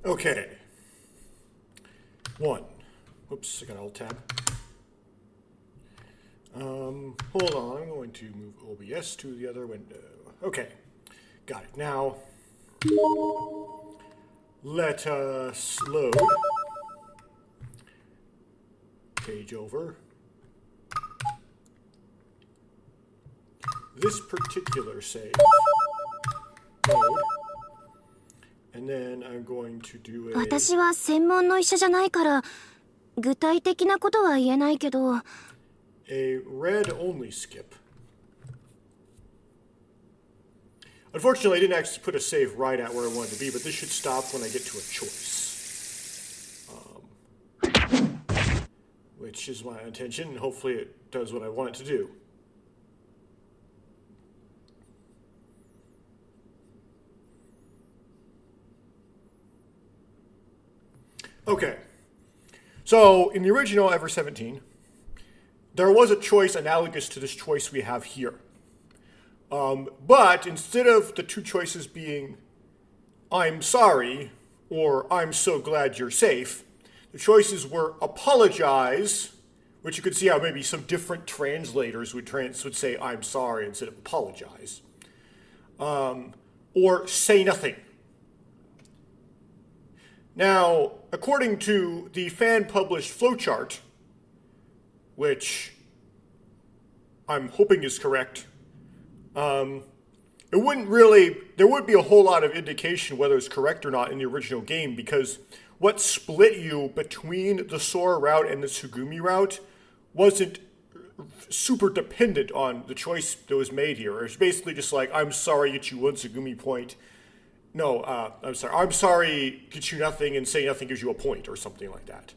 Okay. One. Whoops, I got alt tab. Hold on, I'm going to move OBS to the other window. Okay, got it. Now, let us load. Page over. This particular save. Load. And then I'm going to do a... 私は専門の医者じゃないから、具体的なことは言えないけど。A red-only skip. Unfortunately, I didn't actually put a save right at where I wanted to be, but this should stop when I get to a choice. Which is my intention, and hopefully it does what I want it to do. Okay. So, in the original Ever17, there was a choice analogous to this choice we have here. But instead of the two choices being, I'm sorry, or I'm so glad you're safe, the choices were apologize, which you could see how maybe some different translators would say I'm sorry instead of apologize, or say nothing. Now, according to the fan-published flowchart, which I'm hoping is correct, there wouldn't be a whole lot of indication whether it's correct or not in the original game, because what split you between the Sora route and the Tsugumi route wasn't super dependent on the choice that was made here. It was basically just like, I'm sorry, get you one Tsugumi point. No, I'm sorry, get you nothing, and say nothing gives you a point, or something like that.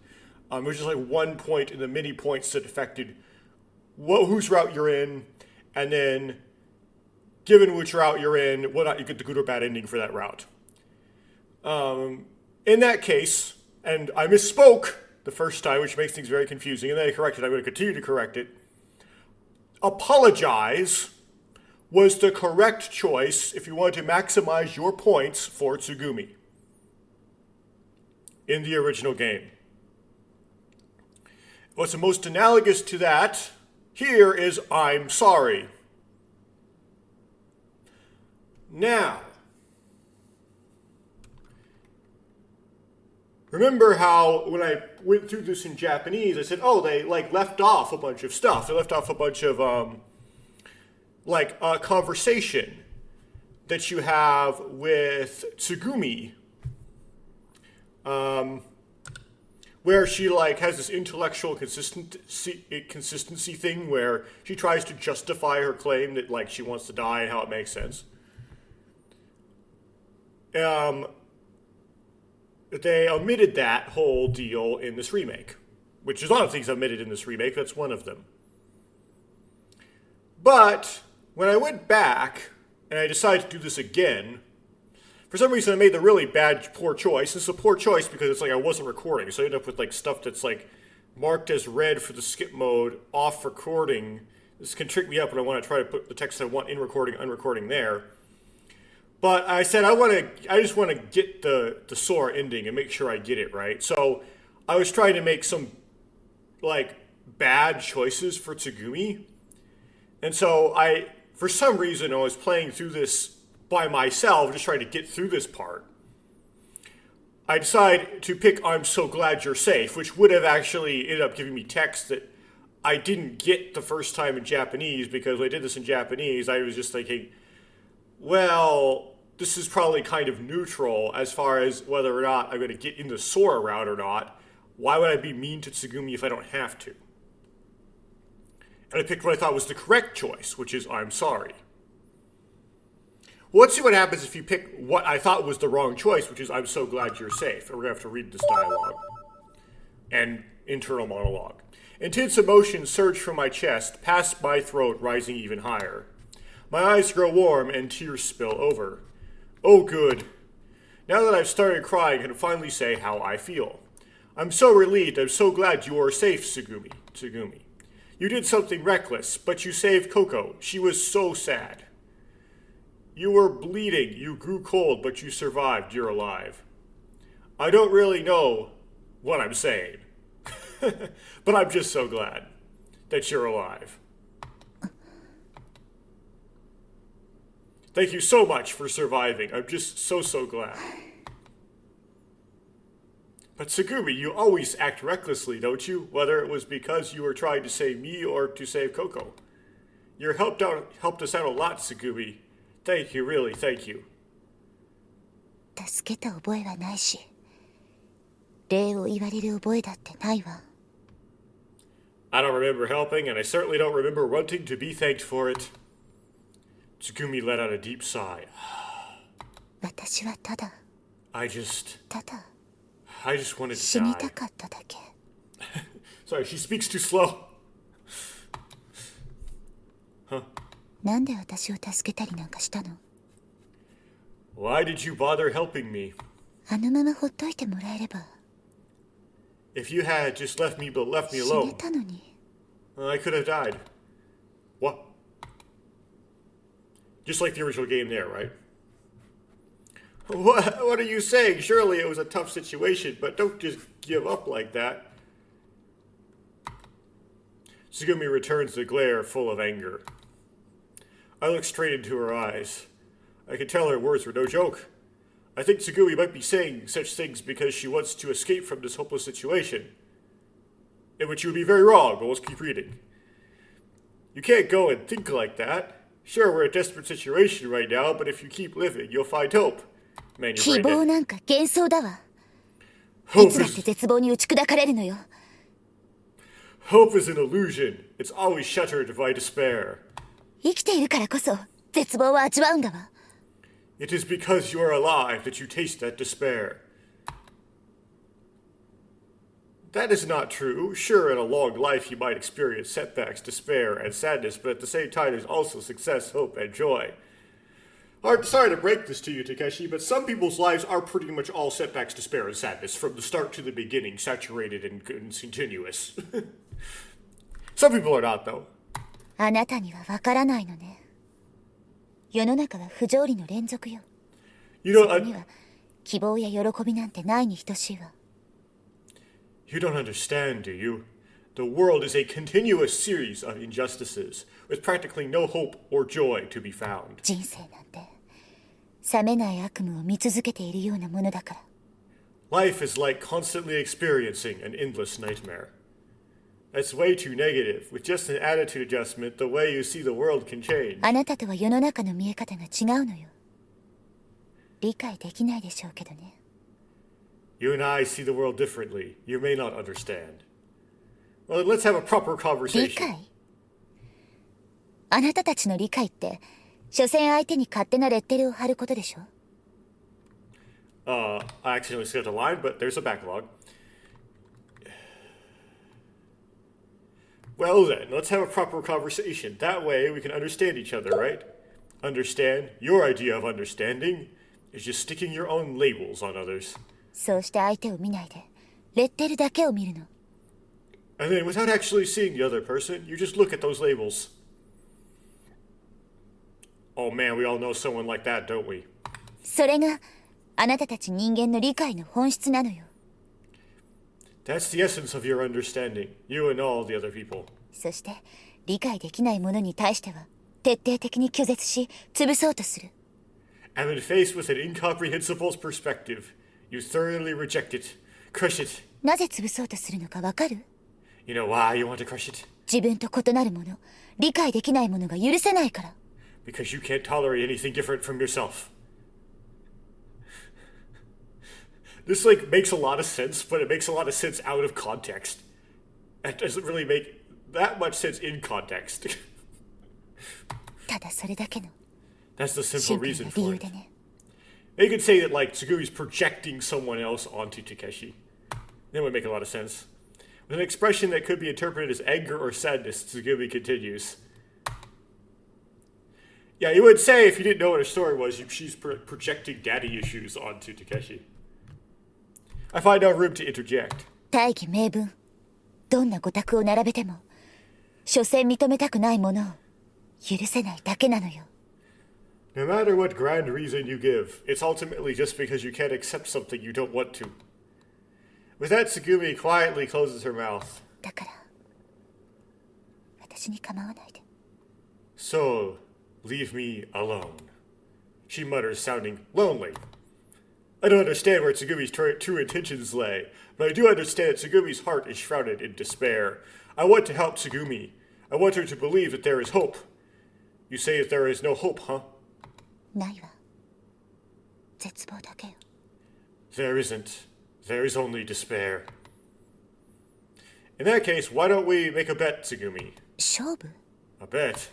It was just like 1 point in the many points that affected whose route you're in, and then given which route you're in, whether or not you get the good or bad ending for that route. In that case, and I misspoke the first time, which makes things very confusing, and then I corrected it. I'm going to continue to correct it. Apologize was the correct choice if you wanted to maximize your points for Tsugumi in the original game. What's the most analogous to that here is I'm sorry. Now, remember how when I went through this in Japanese, I said, oh, they left off a bunch of stuff. They left off a bunch of a conversation that you have with Tsugumi, where she has this intellectual consistency thing where she tries to justify her claim that she wants to die and how it makes sense. They omitted that whole deal in this remake, which is a lot of things omitted in this remake. That's one of them. But when I went back and I decided to do this again, for some reason I made the really poor choice. This is a poor choice because it's I wasn't recording, so I ended up with stuff that's marked as red for the skip mode, off recording. This can trick me up when I want to try to put the text I want in recording, unrecording there. But I said I just want to get the Sora ending and make sure I get it right. So I was trying to make some bad choices for Tsugumi. And so for some reason, I was playing through this by myself, just trying to get through this part. I decided to pick I'm so glad you're safe, which would have actually ended up giving me text that I didn't get the first time in Japanese, because when I did this in Japanese, I was just thinking, well, this is probably kind of neutral as far as whether or not I'm going to get in the Sora route or not. Why would I be mean to Tsugumi if I don't have to? And I picked what I thought was the correct choice, which is I'm sorry. Well, let's see what happens if you pick what I thought was the wrong choice, which is I'm so glad you're safe. And we're going to have to read this dialogue and internal monologue. Intense emotions surge from my chest, past my throat, rising even higher. My eyes grow warm and tears spill over. Oh, good. Now that I've started crying, I can finally say how I feel. I'm so relieved. I'm so glad you are safe, Tsugumi. You did something reckless, but you saved Coco. She was so sad. You were bleeding. You grew cold, but you survived. You're alive. I don't really know what I'm saying. But I'm just so glad that you're alive. Thank you so much for surviving. I'm just so glad. But Tsugumi, you always act recklessly, don't you? Whether it was because you were trying to save me or to save Coco. You helped us out a lot, Tsugumi. Thank you, really, thank you. 助けた覚えはないし、礼を言われる覚えだってないわ。I don't remember helping, and I certainly don't remember wanting to be thanked for it. Tsugumi let out a deep sigh. 私はただ I just ただ wanted 死 to に die. たかっただけ。Sorry, she speaks too slow. なんで私を助けたりなんかしたの？ Why did you bother helping me? あのままほっといてもらえれば If you had just left me 死ね alone, たのに。 I could have died. What? Just like the original game there, right? What are you saying? Surely it was a tough situation, but don't just give up like that. Tsugumi returns the glare full of anger. I look straight into her eyes. I could tell her words were no joke. I think Tsugumi might be saying such things because she wants to escape from this hopeless situation. In which you would be very wrong, but let's keep reading. You can't go and think like that. Sure, we're in a desperate situation right now, but if you keep living, you'll find hope. Man, 希 you're 望 brain なんか幻想だわ。 dead. いつだって絶望に打ち砕かれるのよ。 Hope is an illusion. It's always shattered by despair. 生きているからこそ絶望を味わうんだわ。 It is because you are alive that you taste that despair. That is not true. Sure, in a long life you might experience setbacks, despair, and sadness, but at the same time there's also success, hope, and joy. I'm sorry to break this to you, Takeshi, but some people's lives are pretty much all setbacks, despair, and sadness, from the start to the beginning, saturated and continuous. Some people are not, though. あなたにはわからないのね。世の中は不条理の連続よ。 You そ don't, こには希望や喜びなんてないに等しいわ。 you don't understand, do you? The world is a continuous series of injustices, with practically no hope or joy to be found. 人生なんて冷めない悪夢を見続けているようなものだから。 Life is like constantly experiencing an endless nightmare. That's way too negative. With just an attitude adjustment, the way you see the world can change. あなたとは世の中の見え方が違うのよ。理解できないでしょうけどね。 You and I see the world differently. You may not understand. Well, let's have a proper 理 conversation. 解？あなたたちの理解って所詮相手に勝手なレッテルを貼ることでしょ。 I accidentally skipped a line, but there's a backlog. Well then, let's have a proper conversation. That way we can understand each other, right? Understand? Your idea of understanding is just sticking your own labels on others. そうして相手を見ないでレッテルだけを見るの。 And then without actually seeing the other person, you just look at those labels. Oh man, we all know someone like that, don't we? それがあなたたち人間の理解の本質なのよ。 That's the essence of your understanding, you and all the other people. そして理解できないものに対しては徹底的に拒絶し潰そうとする。 And when faced with an incomprehensible perspective, you thoroughly reject it, crush it. なぜ潰そうとするのかわかる？ You know why you want to crush it? 自分と異なるもの、理解できないものが許せないから。 Because you can't tolerate anything different from yourself. This makes a lot of sense, but it makes a lot of sense out of context. It doesn't really make that much sense in context. ただそれだけの That's the シ simple ンプル reason な理 for 由 it. でね。 They could say that Tsugumi's projecting someone else onto Takeshi. That would make a lot of sense. With an expression that could be interpreted as anger or sadness, Tsugumi continues. Yeah, you would say if you didn't know what her story was, she's projecting daddy issues onto Takeshi. I find no room to interject. 大義名分。どんな語卓を並べても、所詮認めたくないものを許せないだけなのよ。 No matter what grand reason you give, it's ultimately just because you can't accept something you don't want to. With that, Tsugumi quietly closes her mouth. だから私に構わないで。 So, leave me alone. She mutters, sounding lonely. I don't understand where Tsugumi's true intentions lay, but I do understand that Tsugumi's heart is shrouded in despair. I want to help Tsugumi. I want her to believe that there is hope. You say that there is no hope, huh? ないわ。絶望だけよ。 There isn't. There is only despair. In that case, why don't we make a bet, Tsugumi? 勝負？ A bet?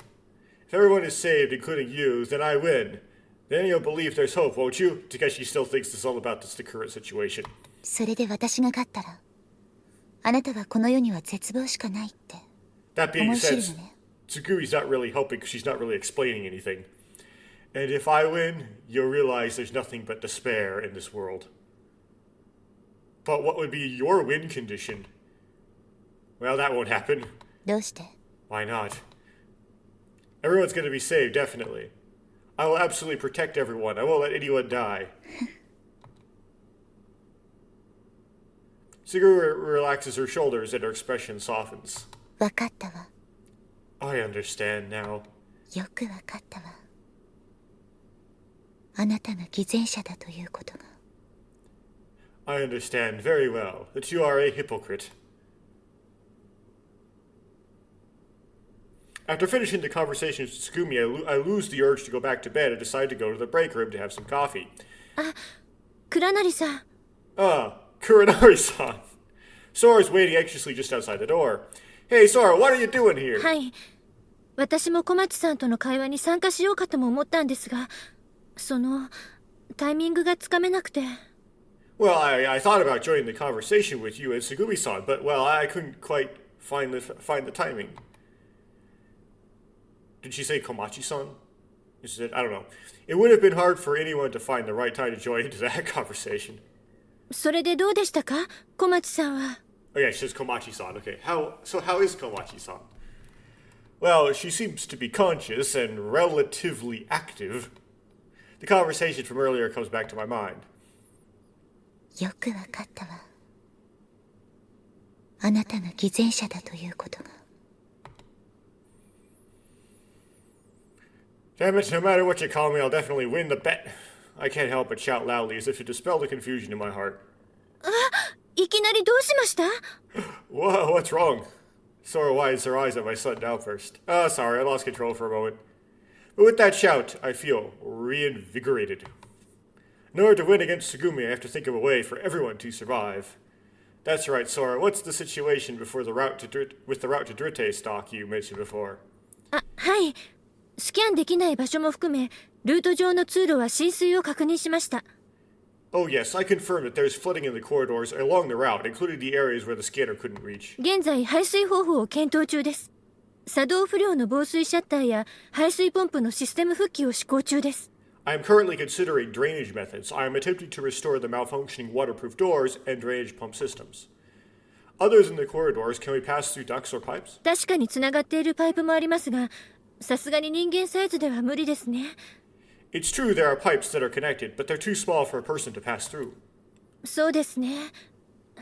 If everyone is saved, including you, then I win. Then you'll believe there's hope, won't you? Takeshi still thinks this is all about the current situation. それで私が勝ったら、あなたはこの世には絶望しかないって。 That being 思い知る said, のね。 Tsugumi's not really helping because she's not really explaining anything. And if I win, you'll realize there's nothing but despair in this world. But what would be your win condition? Well, that won't happen. どうして？ Why not? Everyone's going to be saved, definitely. I will absolutely protect everyone. I won't let anyone die. Tsugumi relaxes her shoulders and her expression softens. 分かったわ。 I understand now. よく分かったわ。あなたが偽善者だということが。 I understand very well that you are a hypocrite. After finishing the conversation with Tsugumi, I lose the urge to go back to bed and decide to go to the break room to have some coffee. 倉成さん、 Ah, Kuranari-san. Sora's waiting anxiously just outside the door. Hey, Sora, what are you doing here? はい。私も小町さんとの会話に参加しようかとも思ったんですが、タイミングがつかめなくて。Well, I thought about joining the conversation with you and Tsugumi-san, but, well, I couldn't quite find the timing. Did she say Komachi-san? I don't know. It would have been hard for anyone to find the right time to join into that conversation. それでどうでしたか、小町さんは。Oh yeah, she says Komachi-san. Okay, how is Komachi-san? Well, she seems to be conscious and relatively active. The conversation from earlier comes back to my mind. よく分かったわ。あなたが偽善者だということが。 Damn it, no matter what you call me, I'll definitely win the bet. I can't help but shout loudly as if to dispel the confusion in my heart. いきなりどうしました？ Whoa, what's wrong? Sora widens her eyes at my sudden outburst. Sorry, I lost control for a moment. But with that shout, I feel reinvigorated. In order to win against Tsugumi, I have to think of a way for everyone to survive. That's right, Sora. What's the situation with the route to Drite stock you mentioned before? はい。スキャンできない場所も含め、ルート上の通路は浸水を確認しました。 Oh yes, I confirm that there's flooding in the corridors along the route, including the areas where the scanner couldn't reach. 現在、排水方法を検討中です。作動不良の防水シャッターや排水ポンプのシステム復帰を試行中です。 I am currently considering drainage methods. I am attempting to restore the malfunctioning waterproof doors and drainage pump systems. Others in the corridors, can we pass through ducts or pipes? 確かにつながっているパイプもありますが、さすがに人間サイズでは無理ですね。 It's true there are pipes that are connected, but they're too small for a person to pass through. そうですね。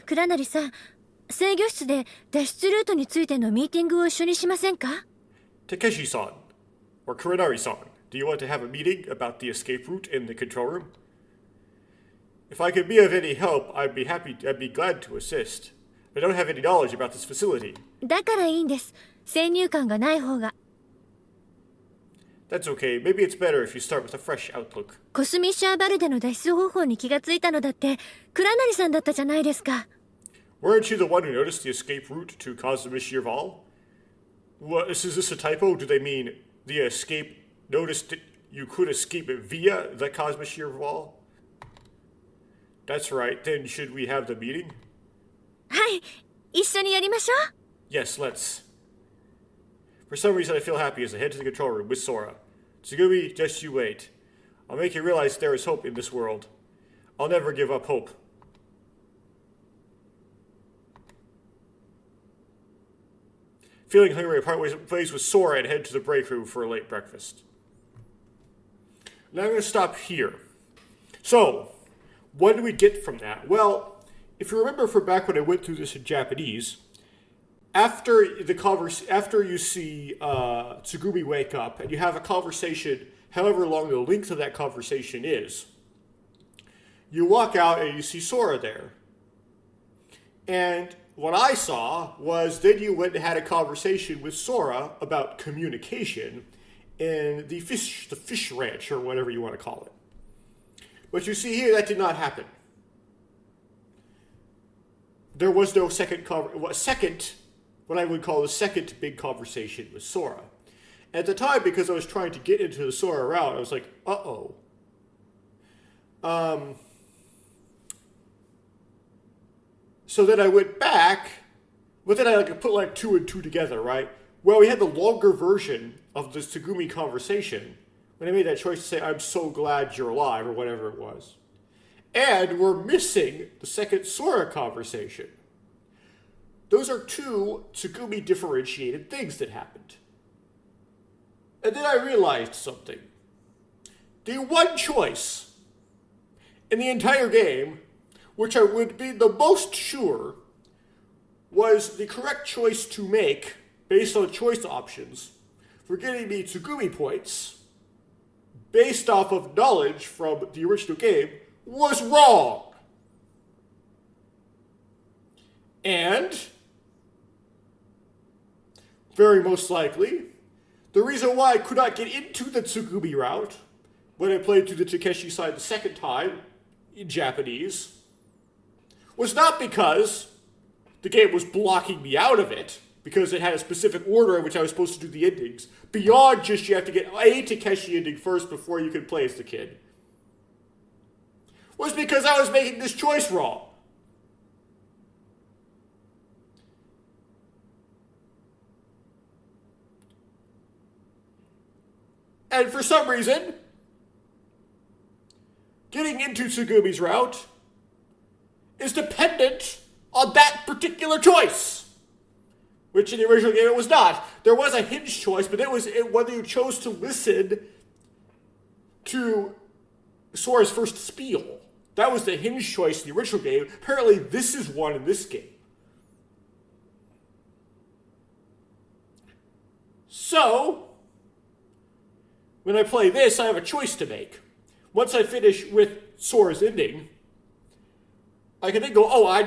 倉成さん、制御室で脱出ルートについてのミーティングを一緒にしませんか？ Takeshi-san, or Kuranari-san, do you want to have a meeting about the escape route in the control room? If I could be of any help, I'd be glad to assist. I don't have any knowledge about this facility. だからいいんです。先入観がない方が。 That's okay. Maybe it's better if you start with a fresh outlook. コスミッシャーバルデの脱出方法に気がついたのだって倉成さんだったじゃないですか。 Weren't you the one who noticed the escape route to Kazumishir Val? What, is this a typo? Do they mean the escape noticed that you could escape it via the Kazumishir Val? That's right. Then should we have the meeting? はい、一緒にやりましょう。 Yes, let's. For some reason, I feel happy as I head to the control room with Sora. Tsugumi, just you wait. I'll make you realize there is hope in this world. I'll never give up hope. Feeling hungry, I part ways with Sora and head to the break room for a late breakfast. Now I'm going to stop here. So, what do we get from that? Well, if you remember from back when I went through this in Japanese, after you see Tsugumi wake up and you have a conversation, however long the length of that conversation is, you walk out and you see Sora there. And what I saw was then you went and had a conversation with Sora about communication in the fish ranch, or whatever you want to call it. But you see here, that did not happen. There was no what I would call the second big conversation with Sora. At the time, because I was trying to get into the Sora route, I was like, uh-oh. So then I went back, but then I put 2 and 2 together, right? Well, we had the longer version of this Tsugumi conversation when I made that choice to say, I'm so glad you're alive, or whatever it was. And we're missing the second Sora conversation. Those are 2 Tsugumi differentiated things that happened. And then I realized something. The one choice in the entire game, which I would be the most sure was the correct choice to make based on choice options for getting me Tsugumi points based off of knowledge from the original game, was wrong. And very most likely, the reason why I could not get into the Tsugumi route when I played through the Takeshi side the second time in Japanese was not because the game was blocking me out of it, because it had a specific order in which I was supposed to do the endings, beyond just you have to get a Takeshi ending first before you can play as the kid, was because I was making this choice wrong. And for some reason, getting into Tsugumi's route is dependent on that particular choice. Which in the original game it was not. There was a hinge choice, but it was whether you chose to listen to Sora's first spiel. That was the hinge choice in the original game. Apparently this is one in this game. So, when I play this, I have a choice to make. Once I finish with Sora's ending, I can then go, I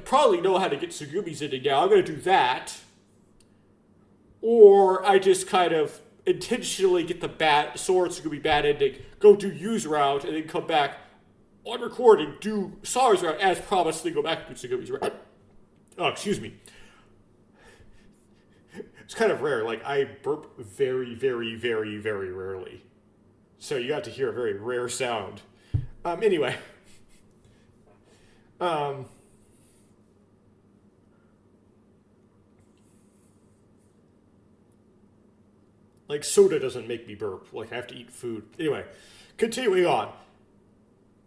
probably know how to get Tsugumi's ending now. I'm going to do that. Or I just kind of intentionally get the Sora Tsugumi bad ending, go do Yu's route, and then come back on recording, do Sora's route as promised, then go back to Tsugumi's route. Oh, excuse me. It's kind of rare. Like, I burp very, very, very, very rarely. So you got to hear a very rare sound. Anyway. Like, soda doesn't make me burp. Like, I have to eat food. Anyway, continuing on.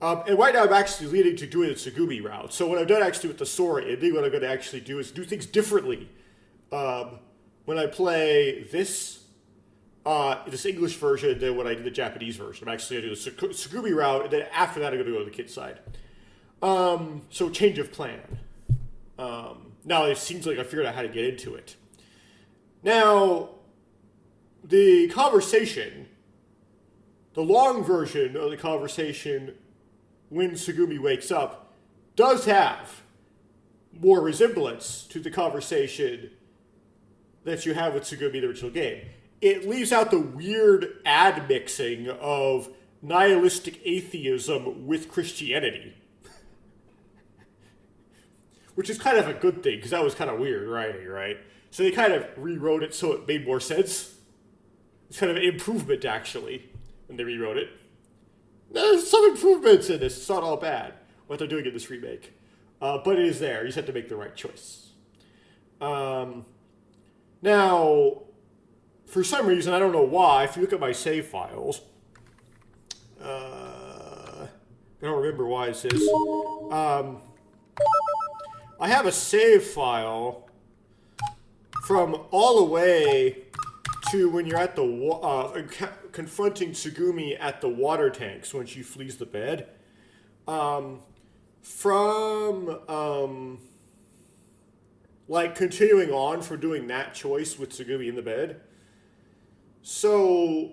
And right now I'm actually leading to doing the Tsugumi route. So what I've done actually with the Sora ending, what I'm going to actually do is do things differently. When I play this English version than when I did the Japanese version. I'm actually going to do the Tsugumi route, and then after that I'm going to go to the kid side. So change of plan. Now it seems like I figured out how to get into it. Now, the conversation, the long version of the conversation when Tsugumi wakes up, does have more resemblance to the conversation that you have with Tsugumi in the original game. It leaves out the weird admixing of nihilistic atheism with Christianity. Which is kind of a good thing, because that was kind of weird writing, right? So they kind of rewrote it so it made more sense. It's kind of an improvement, actually, when they rewrote it. There's some improvements in this. It's not all bad, what they're doing in this remake. But it is there. You just have to make the right choice. Now, for some reason, I don't know why, if you look at my save files, I don't remember why it says, I have a save file from all the way to when you're at the confronting Tsugumi at the water tanks when she flees the bed. from like continuing on from doing that choice with Tsugumi in the bed. So,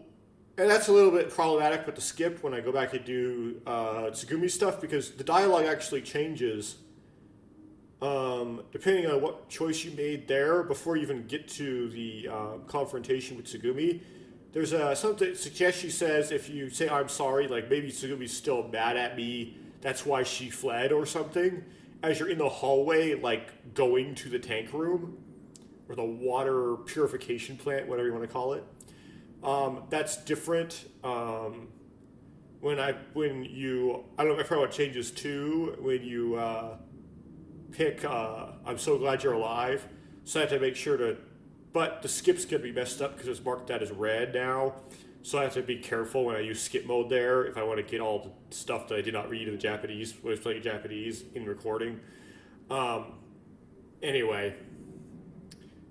and that's a little bit problematic with the skip when I go back and do Tsugumi stuff, because the dialogue actually changes depending on what choice you made there before you even get to the confrontation with Tsugumi. There's something Takeshi says, if you say I'm sorry, like maybe Tsugumi's still mad at me, that's why she fled or something, as you're in the hallway, like going to the tank room or the water purification plant, whatever you want to call it. That's different when you I don't know if I forgot what changes too when you pick I'm so glad you're alive. So I have to make sure to, but the skip's gonna be messed up because it's marked that as red now. So I have to be careful when I use skip mode there if I want to get all the stuff that I did not read in the Japanese when I was playing Japanese in recording. Anyway,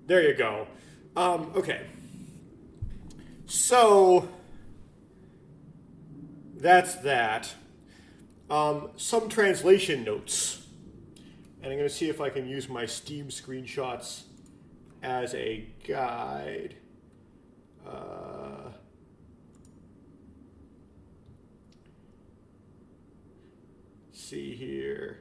there you go. Okay. So that's that. Some translation notes. And I'm going to see if I can use my Steam screenshots as a guide. See here.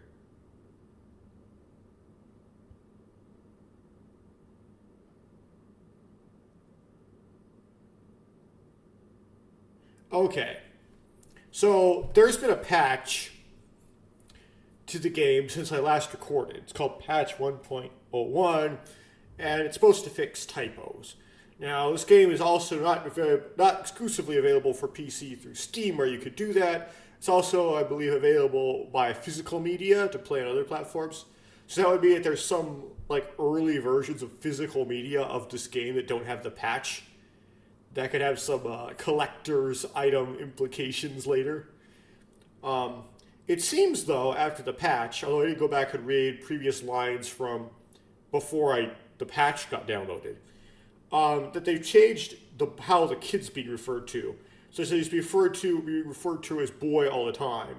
Okay. So there's been a patch to the game since I last recorded. It's called patch 1.01, and it's supposed to fix typos. Now, this game is also not exclusively available for PC through Steam, where you could do that. It's also, I believe, available by physical media to play on other platforms. So that would be that there's some like early versions of physical media of this game that don't have the patch. That could have some collector's item implications later. It seems, though, after the patch, although I didn't go back and read previous lines from before the patch got downloaded, that they've changed how the kid's being referred to. So he's be referred to as boy all the time.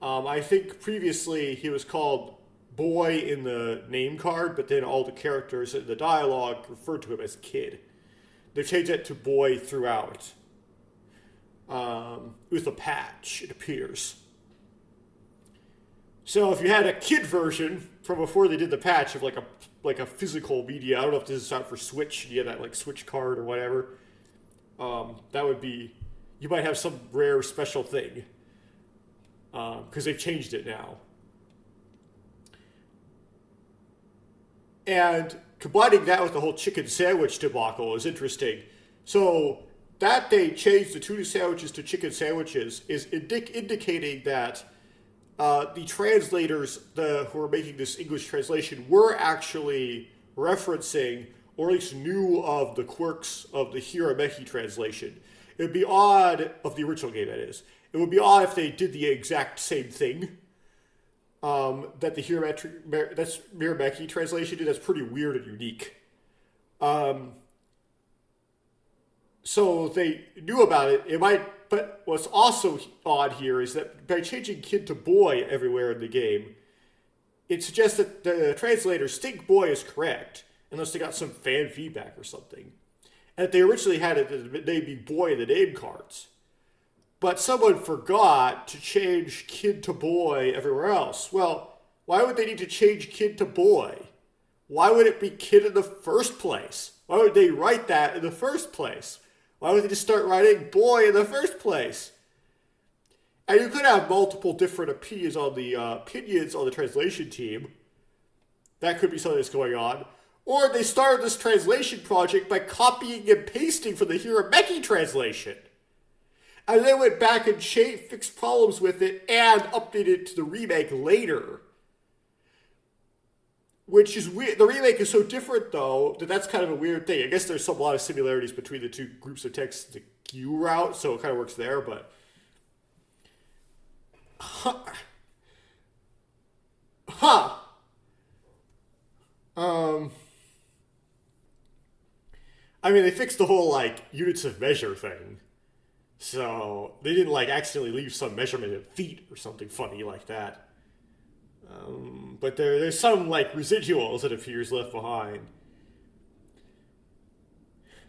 I think previously he was called boy in the name card, but then all the characters in the dialogue referred to him as kid. They've changed that to boy throughout. With a patch, it appears. So if you had a kid version from before they did the patch of like a physical media, I don't know if this is out for Switch, you had that like Switch card or whatever, that would be, you might have some rare special thing. Because they've changed it now. And combining that with the whole chicken sandwich debacle is interesting. So that they changed the tuna sandwiches to chicken sandwiches is indicating that the translators who are making this English translation were actually referencing, or at least knew of, the quirks of the Hirameki translation. It would be odd, of the original game that is, it would be odd if they did the exact same thing that the Hirameki translation did. That's pretty weird and unique. So they knew about it. But what's also odd here is that by changing kid to boy everywhere in the game, it suggests that the translators think boy is correct, unless they got some fan feedback or something. And that they originally had it name be boy in the name cards. But someone forgot to change kid to boy everywhere else. Well, why would they need to change kid to boy? Why would it be kid in the first place? Why would they write that in the first place? Why would they just start writing boy in the first place? And you could have multiple different opinions on the translation team. That could be something that's going on. Or they started this translation project by copying and pasting from the Hirameki translation. And then went back and fixed problems with it and updated it to the remake later. Which is weird. The remake is so different, though, that's kind of a weird thing. I guess there's a lot of similarities between the two groups of text, the Q route, so it kind of works there, but... I mean, they fixed the whole, units of measure thing. So, they didn't, accidentally leave some measurement in feet or something funny like that. But there's some like residuals that appears left behind.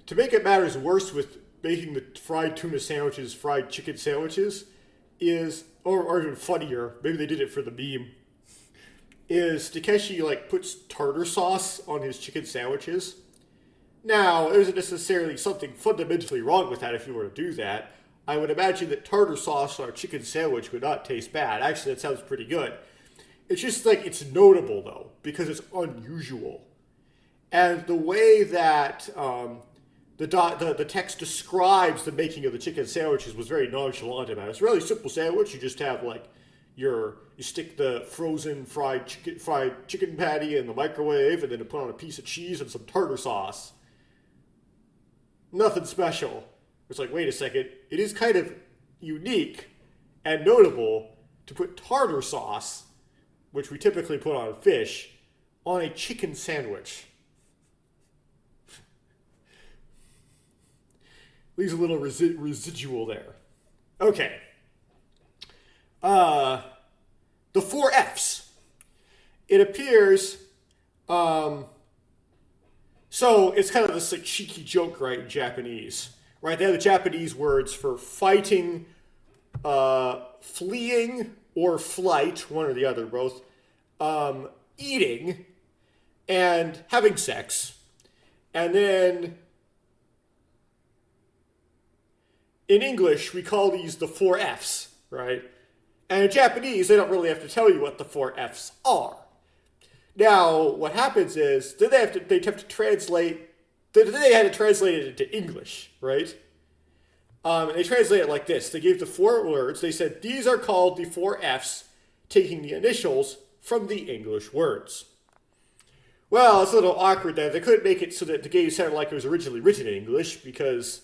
To make it matters worse with making the fried tuna sandwiches fried chicken sandwiches is, or even funnier, maybe they did it for the meme, is Takeshi like puts tartar sauce on his chicken sandwiches. Now, there isn't necessarily something fundamentally wrong with that if you were to do that. I would imagine that tartar sauce on a chicken sandwich would not taste bad. Actually, that sounds pretty good. It's just like, it's notable though, because it's unusual. And the way that the text describes the making of the chicken sandwiches was very nonchalant about it. It's a really simple sandwich. You just have like you stick the frozen fried chicken patty in the microwave, and then you put on a piece of cheese and some tartar sauce. Nothing special. It's like, wait a second, it is kind of unique and notable to put tartar sauce, which we typically put on fish, on a chicken sandwich. Leaves a little residual there. Okay. The 4 Fs. It appears, so it's kind of this like cheeky joke, right, in Japanese. Right, they have the Japanese words for fighting, fleeing, or flight, one or the other, both, eating, and having sex. And then in English, we call these the 4 Fs, right? And in Japanese, they don't really have to tell you what the 4 Fs are. Now, what happens is, then they have to translate. Then they had to translate it into English, right? And they translate it like this. They gave the 4 words. They said, these are called the 4 Fs, taking the initials from the English words. Well, it's a little awkward that they couldn't make it so that the game sounded like it was originally written in English because,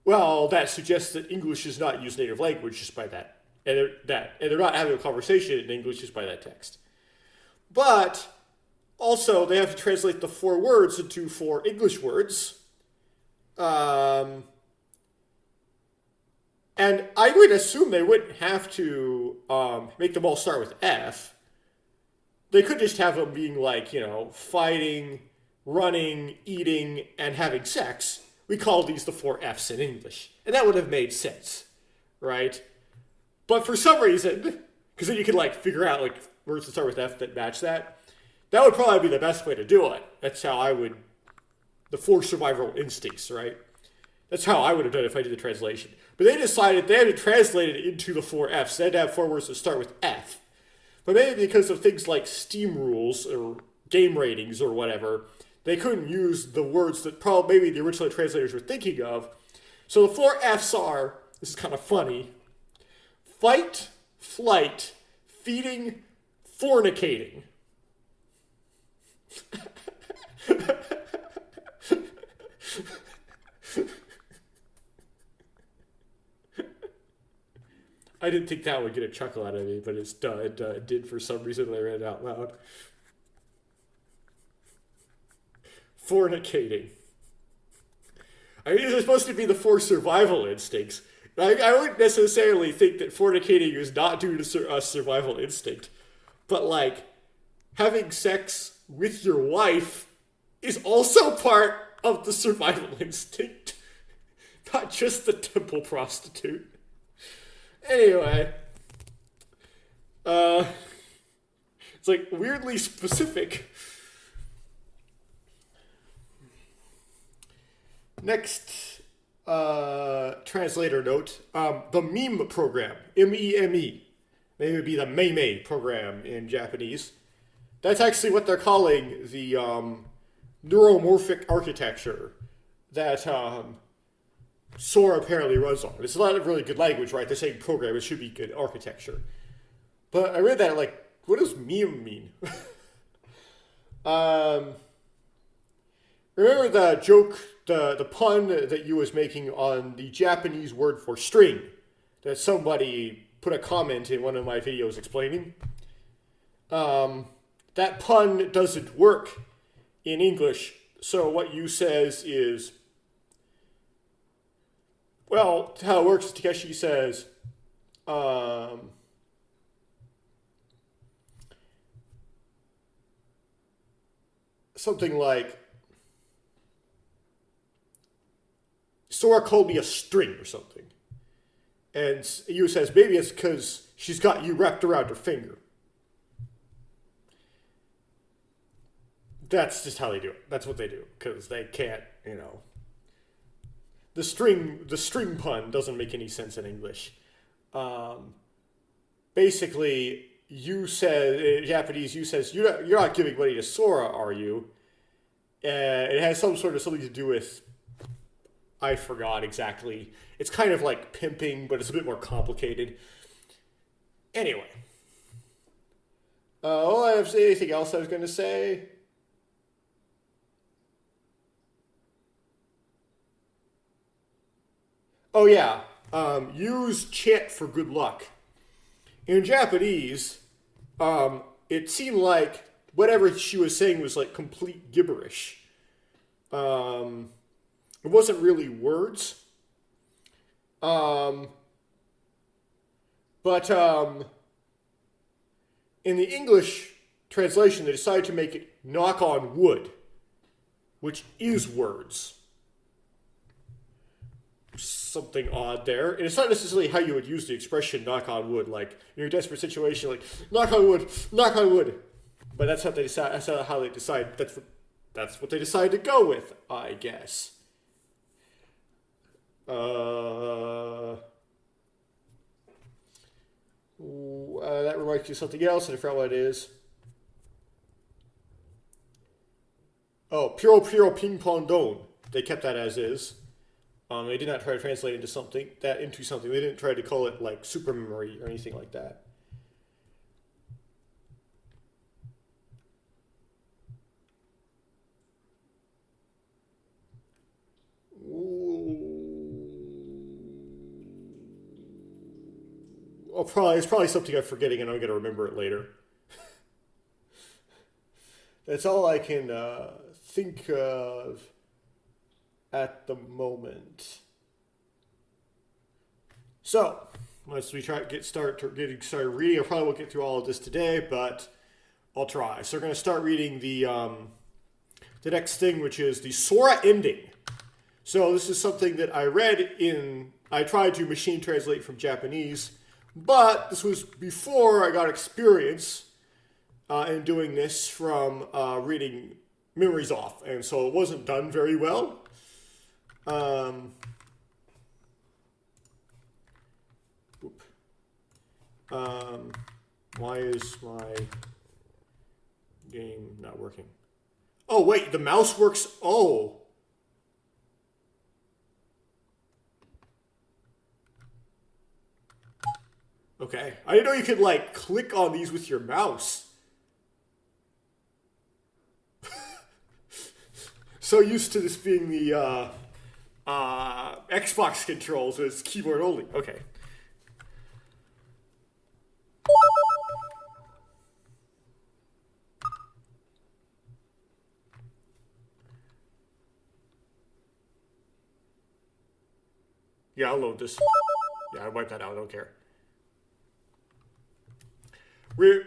well, that suggests that English is not used native language just by that. And they're not having a conversation in English just by that text. But also, they have to translate the 4 words into 4 English words. And I would assume they wouldn't have to make them all start with F. They could just have them being like, fighting, running, eating, and having sex. We call these the 4 Fs in English. And that would have made sense, right? But for some reason, because then you can figure out words that start with F that match that. That would probably be the best way to do it. That's how I would, the 4 survival instincts, right? That's how I would have done it if I did the translation. But they decided they had to translate it into the 4 Fs. They had to have 4 words that start with F. But maybe because of things like Steam rules or game ratings or whatever, they couldn't use the words that probably maybe the original translators were thinking of. So the 4 Fs are, this is kind of funny, fight, flight, feeding, fornicating. I didn't think that would get a chuckle out of me, but it did for some reason when I read it out loud. Fornicating. I mean, these are supposed to be the 4 survival instincts. I wouldn't necessarily think that fornicating is not due to a survival instinct. But, having sex with your wife is also part of the survival instinct. Not just the temple prostitute. Anyway. It's, weirdly specific. Next translator note. The meme program. M-E-M-E. Maybe it would be the Meimei program in Japanese. That's actually what they're calling the neuromorphic architecture that Sora apparently runs on. It's not a really good language, right? They're saying program, it should be good architecture. But I read that, what does meme mean? Remember the joke, the pun that you was making on the Japanese word for string that somebody put a comment in one of my videos explaining? That pun doesn't work in English. So what you says is, well, how it works is Takeshi says, something like, Sora called me a string or something. And Yu says, maybe it's because she's got you wrapped around her finger. That's just how they do it. That's what they do. Because they can't, The string pun doesn't make any sense in English. Basically, in Japanese, Yu says, you're not giving money to Sora, are you? It has something to do with, I forgot exactly. It's kind of like pimping, but it's a bit more complicated. Anyway. Anything else I was going to say? Oh yeah, use chant for good luck. In Japanese, it seemed like whatever she was saying was like complete gibberish. It wasn't really words. But in the English translation, they decided to make it knock on wood, which is words. Something odd there. And it's not necessarily how you would use the expression knock on wood, like in your desperate situation, like knock on wood, knock on wood. But that's how they decide. That's how they decide. That's what they decide to go with, I guess. That reminds me of something else, and I forgot what it is. Oh, Puro Puro Ping Pong Don. They kept that as is. They did not try to translate into something. They didn't try to call it like super memory or anything like that. It's probably something I'm forgetting, and I'm going to remember it later. That's all I can think of at the moment. So, once we getting started reading, I probably won't get through all of this today, but I'll try. So we're going to start reading the next thing, which is the Sora ending. So this is something that I I tried to machine translate from Japanese, but this was before I got experience in doing this from reading memories off, and so it wasn't done very well. Why is my game not working? Oh, wait, the mouse works. Oh. Okay. I didn't know you could, like, click on these with your mouse. So used to this being the Xbox controls, it's keyboard only. Okay. Yeah, I'll load this. Yeah, I wiped that out. I don't care.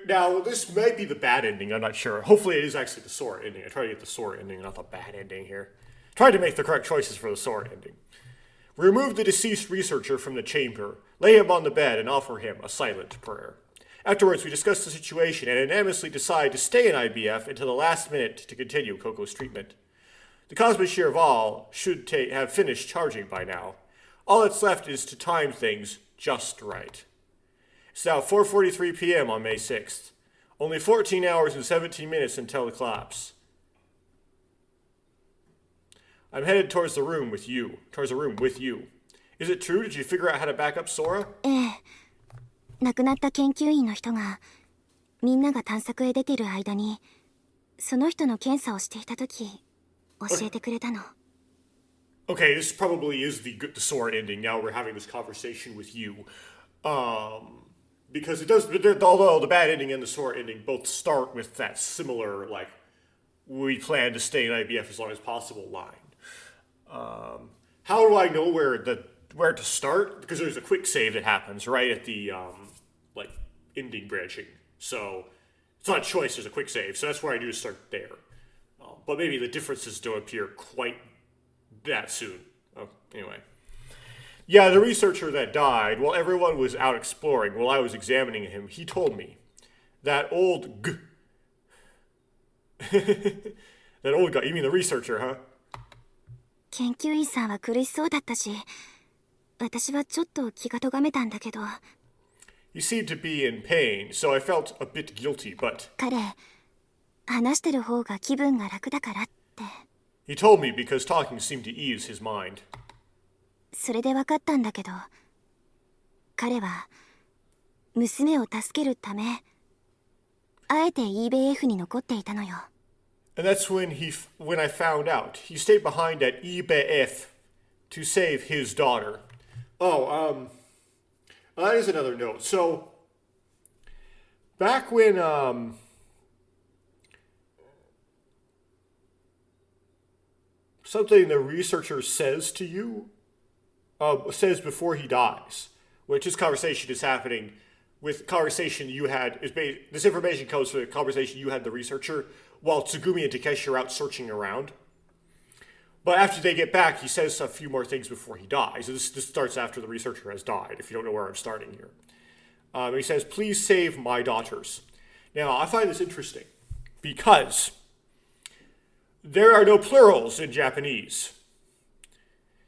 Now, this might be the bad ending. I'm not sure. Hopefully, it is actually the Sora ending. I try to get the Sora ending, not the bad ending here. Tried to make the correct choices for the Sora ending. We remove the deceased researcher from the chamber, lay him on the bed, and offer him a silent prayer. Afterwards, we discuss the situation and unanimously decide to stay in IBF until the last minute to continue Coco's treatment. The Cosmic Shirval should have finished charging by now. All that's left is to time things just right. It's now 4:43 p.m. on May 6th. Only 14 hours and 17 minutes until the collapse. I'm headed towards the room with you. Is it true? Did you figure out how to back up Sora? 亡くなった研究員の人がみんなが探索へ出ている間にその人の検査をしていた時教えてくれたの。Okay, this probably is the Sora ending. Now we're having this conversation with you. Because it does, although the bad ending and the Sora ending both start with that similar, like, we plan to stay in IBF as long as possible line. How do I know where to start? Because there's a quick save that happens right at the, ending branching. So, it's not a choice, there's a quick save. So that's where I do start there. But maybe the differences don't appear quite that soon. Anyway. Yeah, the researcher that died, while everyone was out exploring, while I was examining him, he told me that old that old guy, you mean the researcher, huh? 研究員さんは苦しそうだったし、私はちょっと気が咎めたんだけど。He seemed to be in pain, so I felt a bit guilty, but 彼、話してる方が気分が楽だからって。he told me because talking seemed to ease his mind. それで分かったんだけど、彼は娘を助けるため、あえて EBF に残っていたのよ。And that's when I found out. He stayed behind at EBF to save his daughter. Oh, that is another note. So, back when, something the researcher says to you, says before he dies, which this conversation is happening with conversation you had, this information comes from the conversation you had with the researcher while Tsugumi and Takeshi are out searching around. But after they get back, he says a few more things before he dies. This starts after the researcher has died, if you don't know where I'm starting here. He says, please save my daughters. Now, I find this interesting because there are no plurals in Japanese.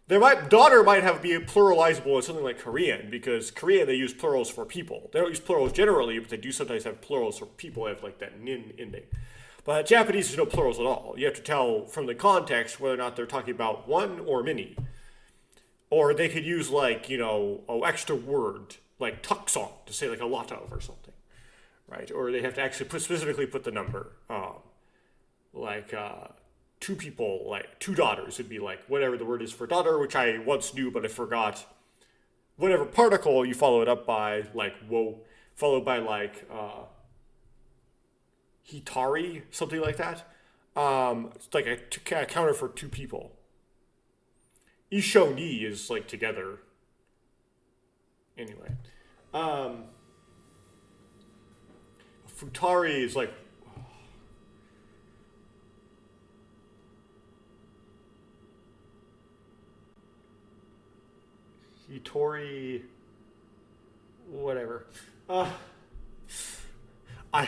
Daughter might be pluralizable in something like Korean, because Korean they use plurals for people. They don't use plurals generally, but they do sometimes have plurals for people that have like that nin ending. But Japanese there's no plurals at all. You have to tell from the context whether or not they're talking about one or many. Or they could use like, an extra word, like tuksong, to say like a lot of or something. Right? Or they have to actually specifically put the number. Two people, like two daughters would be like whatever the word is for daughter, which I once knew, but I forgot. Whatever particle you follow it up by, like wo, followed by like hitari, something like that. It's like a counter for two people. Isho ni is like together. Anyway. Futari is like Hitori, whatever. I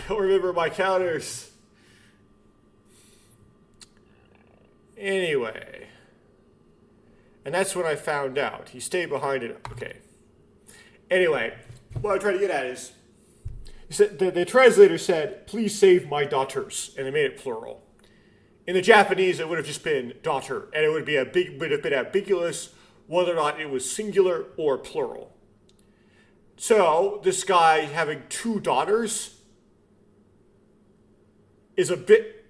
don't remember my counters. Anyway. And that's when I found out. He stayed behind it. Okay. Anyway, what I'm trying to get at is, the translator said, please save my daughters. And they made it plural. In the Japanese, it would have just been daughter. And it would have been ambiguous whether or not it was singular or plural. So, this guy having two daughters is a bit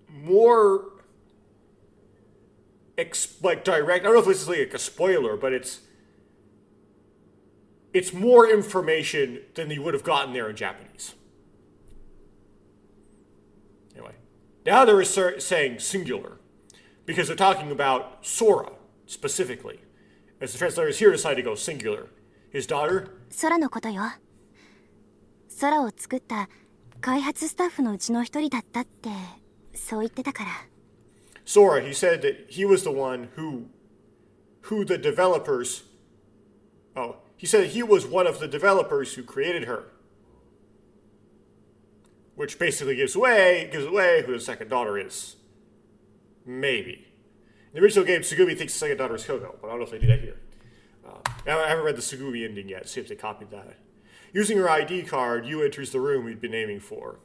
more direct. I don't know if this is like a spoiler, but it's more information than you would have gotten there in Japanese. Anyway, now they're saying singular because they're talking about Sora specifically. As the translators here decided to go singular. His daughter? 空のことよ。空を作った開発スタッフのうちの一人だったって、そう言ってたから。Sora, he said that he was the one who the developers... Oh, he said he was one of the developers who created her. Which basically gives away who the second daughter is. Maybe. In the original game, Tsugumi thinks the second daughter is Kogo, but I don't know if they do that here. I haven't read the Tsugumi ending yet, see if they copied that. Using her ID card, Yu enters the room we'd been aiming for.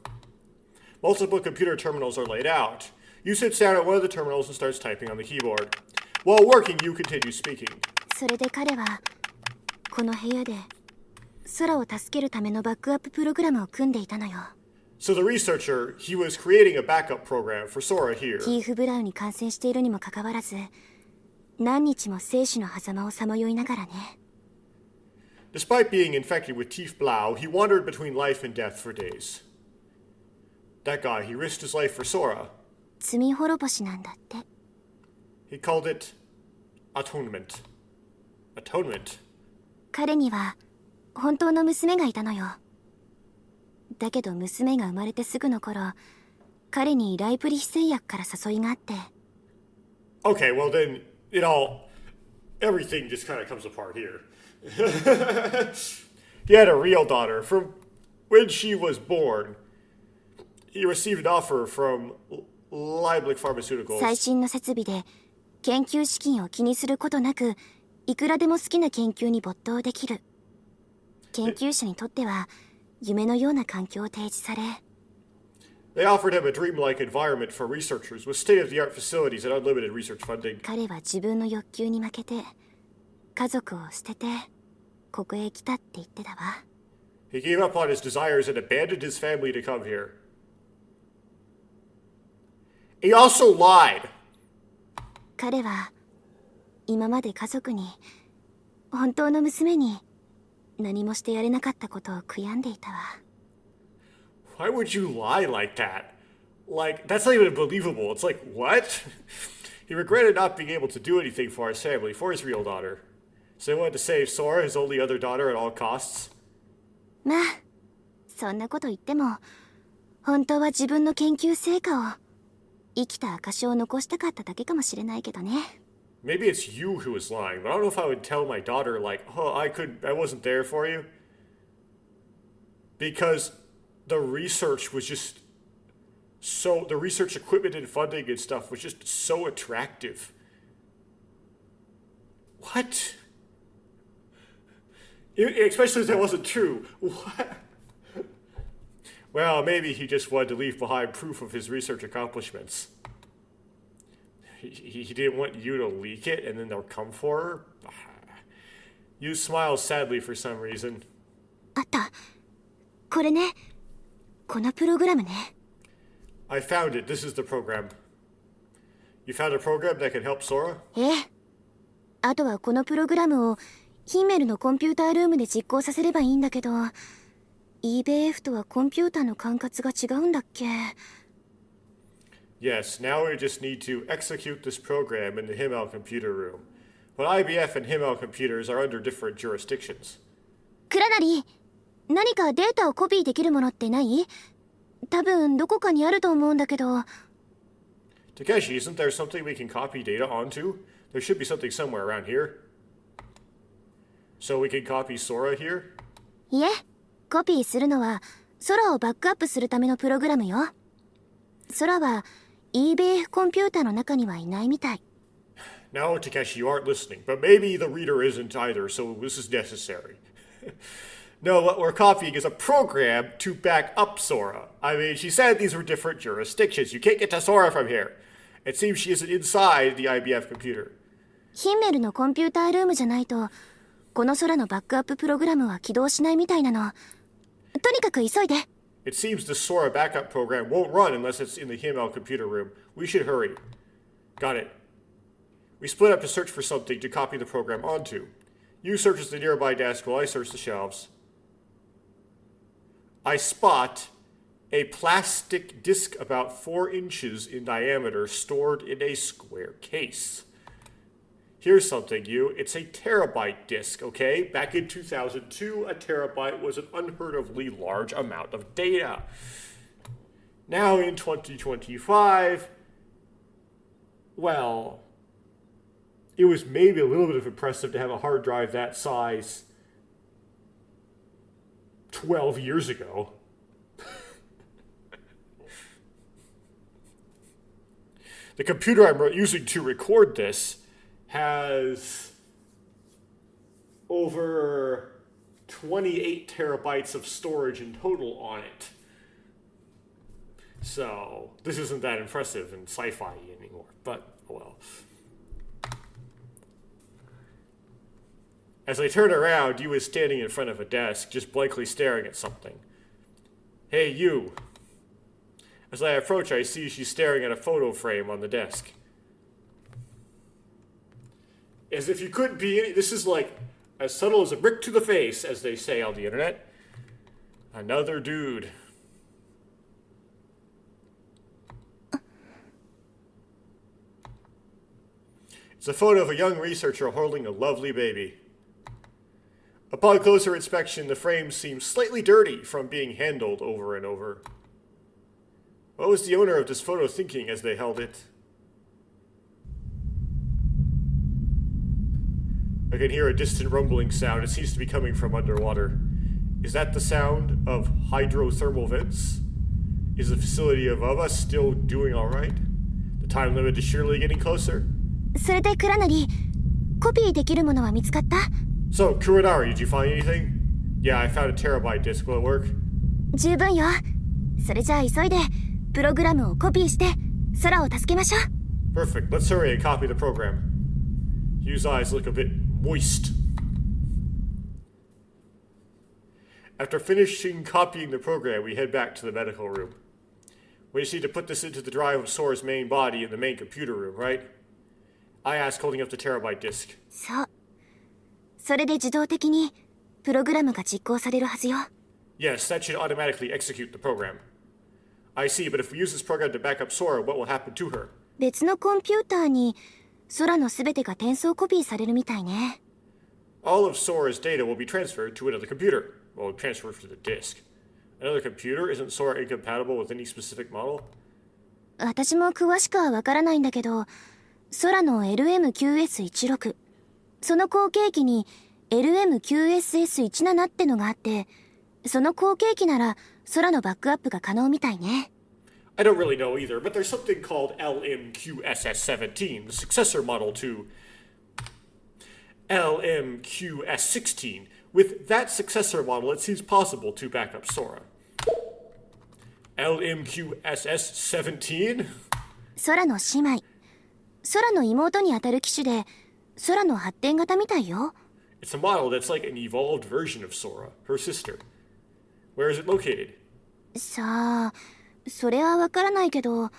Multiple computer terminals are laid out. Yu sits down at one of the terminals and starts typing on the keyboard. While working, Yu continues speaking. それで彼はこの部屋で空を助けるためのバックアッププログラムを組んでいたのよ。So the researcher, he was creating a backup program for Sora here. キーフ・ブラウンに感染しているにもかかわらず、何日も生死の狭間をさまよいながらね。Despite being infected with Tief Blau, he wandered between life and death for days. That guy, he risked his life for Sora. 罪滅ぼしなんだって。He called it atonement. Atonement. 彼には本当の娘がいたのよ。だけど娘が生まれてすぐの頃、彼にライプリヒ製薬から誘いがあって。 Okay, well then, everything just kind of comes apart here. He had a real daughter. From when she was born, he received an offer from Leiblich Pharmaceuticals. 最新の設備で研究資金を気にすることなく、いくらでも好きな研究に没頭できる。研究者にとっては夢のような環境を提示され、 They offered him a dreamlike environment for researchers with state-of-the-art facilities and unlimited research funding. 彼は自分の欲求に負けて家族を捨ててここへ来たって言ってたわ。 He gave up on his desires and abandoned his family to come here. He also lied. 彼は今まで家族に、本当の娘に何もしてやれなかったことを悔やんでいたわ。 Why would you lie like that? Like, that's not even believable. It's like, what? He regretted not being able to do anything for his family, for his real daughter. So he wanted to save Sora, his only other daughter, at all costs. まあそんなこと言っても本当は自分の研究成果を、生きた証を残したかっただけかもしれないけどね。 Maybe it's you who was lying, but I don't know if I would tell my daughter, like, oh, I wasn't there for you. Because the research was just the research equipment and funding and stuff was just so attractive. What? Especially if that wasn't true. What? Well, maybe he just wanted to leave behind proof of his research accomplishments. He didn't want you to leak it and then they'll come for her? You smile sadly for some reason. あった。これね。このプログラムね。 I found it. This is the program. You found a program that can help Sora? ええ。あとはこのプログラムをヒンメルのコンピュータールームで実行させればいいんだけど、EBF とはコンピューターの管轄が違うんだっけ？ Yes, now we just need to execute this program in the Himmel computer room. But IBF and Himmel computers are under different jurisdictions. クラナリ、何かデータをコピーできるものってない？多分どこかにあると思うんだけど。 Takeshi, isn't there something we can copy data onto? There should be something somewhere around here. So we can copy Sora here? いえ、コピーするのは空をバックアップするためのプログラムよ。空は EBF コンピューターの中にはいないみたい。 Now, Takeshi, you aren't listening, but maybe the reader isn't either, so this is necessary. No, what we're copying is a program to back up Sora. I mean, she said these were different jurisdictions. You can't get to Sora from here. It seems she isn't inside the IBF computer. ヒンメルのコンピュータールームじゃないと、この空のバックアッププログラムは起動しないみたいなの。とにかく急いで。 It seems the Sora backup program won't run unless it's in the Himmel computer room. We should hurry. Got it. We split up to search for something to copy the program onto. You search the nearby desk while I search the shelves. I spot a plastic disc about 4 inches in diameter stored in a square case. Here's something, you. It's a terabyte disk, okay? Back in 2002, a terabyte was an unheard-ofly large amount of data. Now in 2025, well, it was maybe a little bit of impressive to have a hard drive that size 12 years ago. The computer I'm using to record this has over 28 terabytes of storage in total on it. So, this isn't that impressive in sci-fi anymore, but oh well. As I turn around, you is standing in front of a desk, just blankly staring at something. Hey, you. As I approach, I see she's staring at a photo frame on the desk. As if you couldn't be any... This is like as subtle as a brick to the face, as they say on the internet. Another dude. It's a photo of a young researcher holding a lovely baby. Upon closer inspection, the frame seems slightly dirty from being handled over and over. What was the owner of this photo thinking as they held it? I can hear a distant rumbling sound. It seems to be coming from underwater. Is that the sound of hydrothermal vents? Is the facility above us still doing alright? The time limit is surely getting closer. それでクラナリ、コピーできるものは見つかった？ So, Kurinari, did you find anything? Yeah, I found a terabyte disk. Will it work? 十分よ。それじゃあ急いでプログラムをコピーして空を助けましょう。 Perfect. Let's hurry and copy the program. Hugh's eyes look a bit moist. After finishing copying the program, we head back to the medical room. We just need to put this into the drive of Sora's main body in the main computer room, right? I asked, holding up the terabyte disk. そう。それで自動的にプログラムが実行されるはずよ。 Yes, that should automatically execute the program. I see, but if we use this program to back up Sora, what will happen to her? 別のコンピューターに空のすべてが転送コピーされるみたいね。 All of Sora's data will be transferred to another computer. Well, transferred to the disk. Another computer? Isn't Sora incompatible with any specific model? 私も詳しくはわからないんだけど、空の LM9S16、その後継機に LM9SS17 ってのがあって、その後継機なら空のバックアップが可能みたいね。 I don't really know either, but there's something called LMQSS17, the successor model to LMQS16. With that successor model, it seems possible to back up Sora. LMQSS17? 空の姉妹、空の妹にあたる機種で、空の発展型みたいよ。 It's a model that's like an evolved version of Sora, her sister. Where is it located? さあ、それはわからないけど、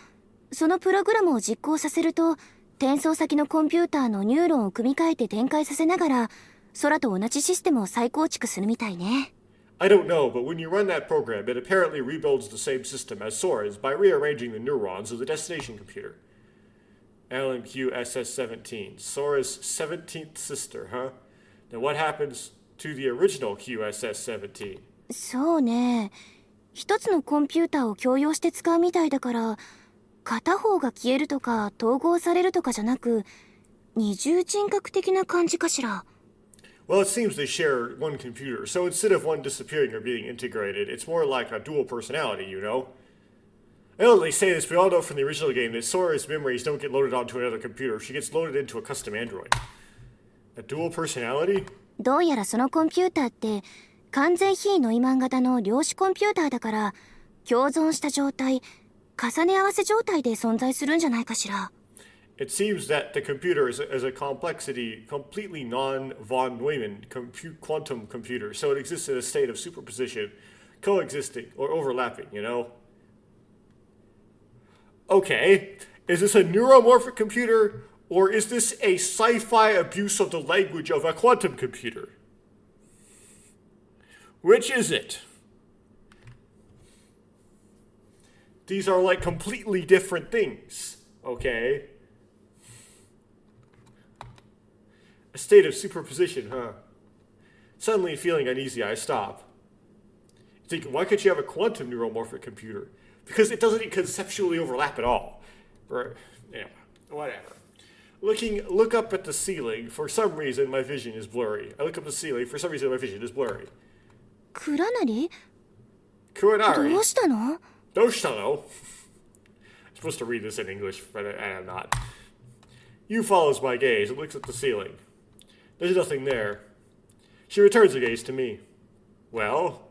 そのプログラムを実行させると、転送先のコンピューターのニューロンを組み替えて展開させながら、空と同じシステムを再構築するみたいね。 I don't know, but when you run that program, it apparently rebuilds the same system as Sora's by rearranging the neurons of the destination computer. LMQSS17, Sora's 17th sister, huh? Now what happens to the original QSS17? そうね。一つのコンピューターを共用して使うみたいだから、片方が消えるとか統合されるとかじゃなく、二重人格的な感じかしら。 Well, it seems they share one computer, so instead of one disappearing or being integrated, it's more like a dual personality, you know? I know they say this, we all know from the original game that Sora's memories don't get loaded onto another computer. She gets loaded into a custom android. A dual personality? どうやらそのコンピューターって完全非ノイマン型の量子コンピューターだから、共存した状態、重ね合わせ状態で存在するんじゃないかしら。 It seems that the computer is a complexity, completely non-von Neumann quantum computer, so it exists in a state of superposition, coexisting, or overlapping, you know? Okay, is this a neuromorphic computer, or is this a sci-fi abuse of the language of a quantum computer? Which is it? These are like completely different things, okay? A state of superposition, huh? Suddenly feeling uneasy, I stop. Thinking, why can't you have a quantum neuromorphic computer? Because it doesn't conceptually overlap at all. Or, yeah, whatever. Look up at the ceiling. For some reason, my vision is blurry. I look up at the ceiling. For some reason, my vision is blurry. クラナリ？ Kurinari. どうしたの？ Doshitano. I'm supposed to read this in English, but I am not. Yu follows my gaze and looks at the ceiling. There's nothing there. She returns her gaze to me. Well,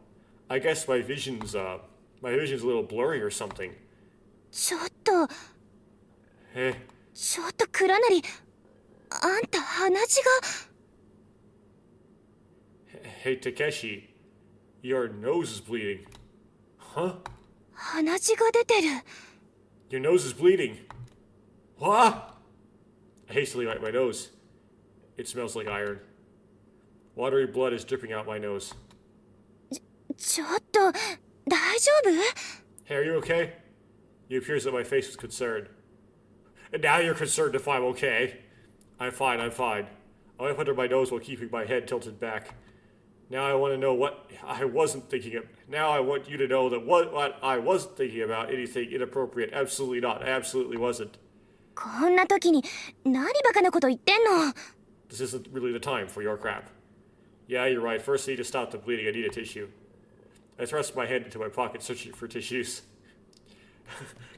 I guess my vision's a little blurry or something. ちょっとクラナリ、あんた鼻血が。 Hey, Takeshi, your nose is bleeding. Huh? 鼻血が出てる。 Your nose is bleeding. What? I hastily wipe my nose. It smells like iron. Watery blood is dripping out my nose. ちょっと大丈夫？ Hey, are you okay? It appears that my face was concerned. And now you're concerned if I'm okay. I'm fine. I wipe under my nose while keeping my head tilted back. Now I want to know what I wasn't thinking of. Now I want you to know that what I wasn't thinking about anything inappropriate. Absolutely not. I absolutely wasn't. こんな時に何バカなこと言ってんの。 This isn't really the time for your crap. Yeah, you're right. First I need to stop the bleeding. I need a tissue. I thrust my hand into my pocket searching for tissues.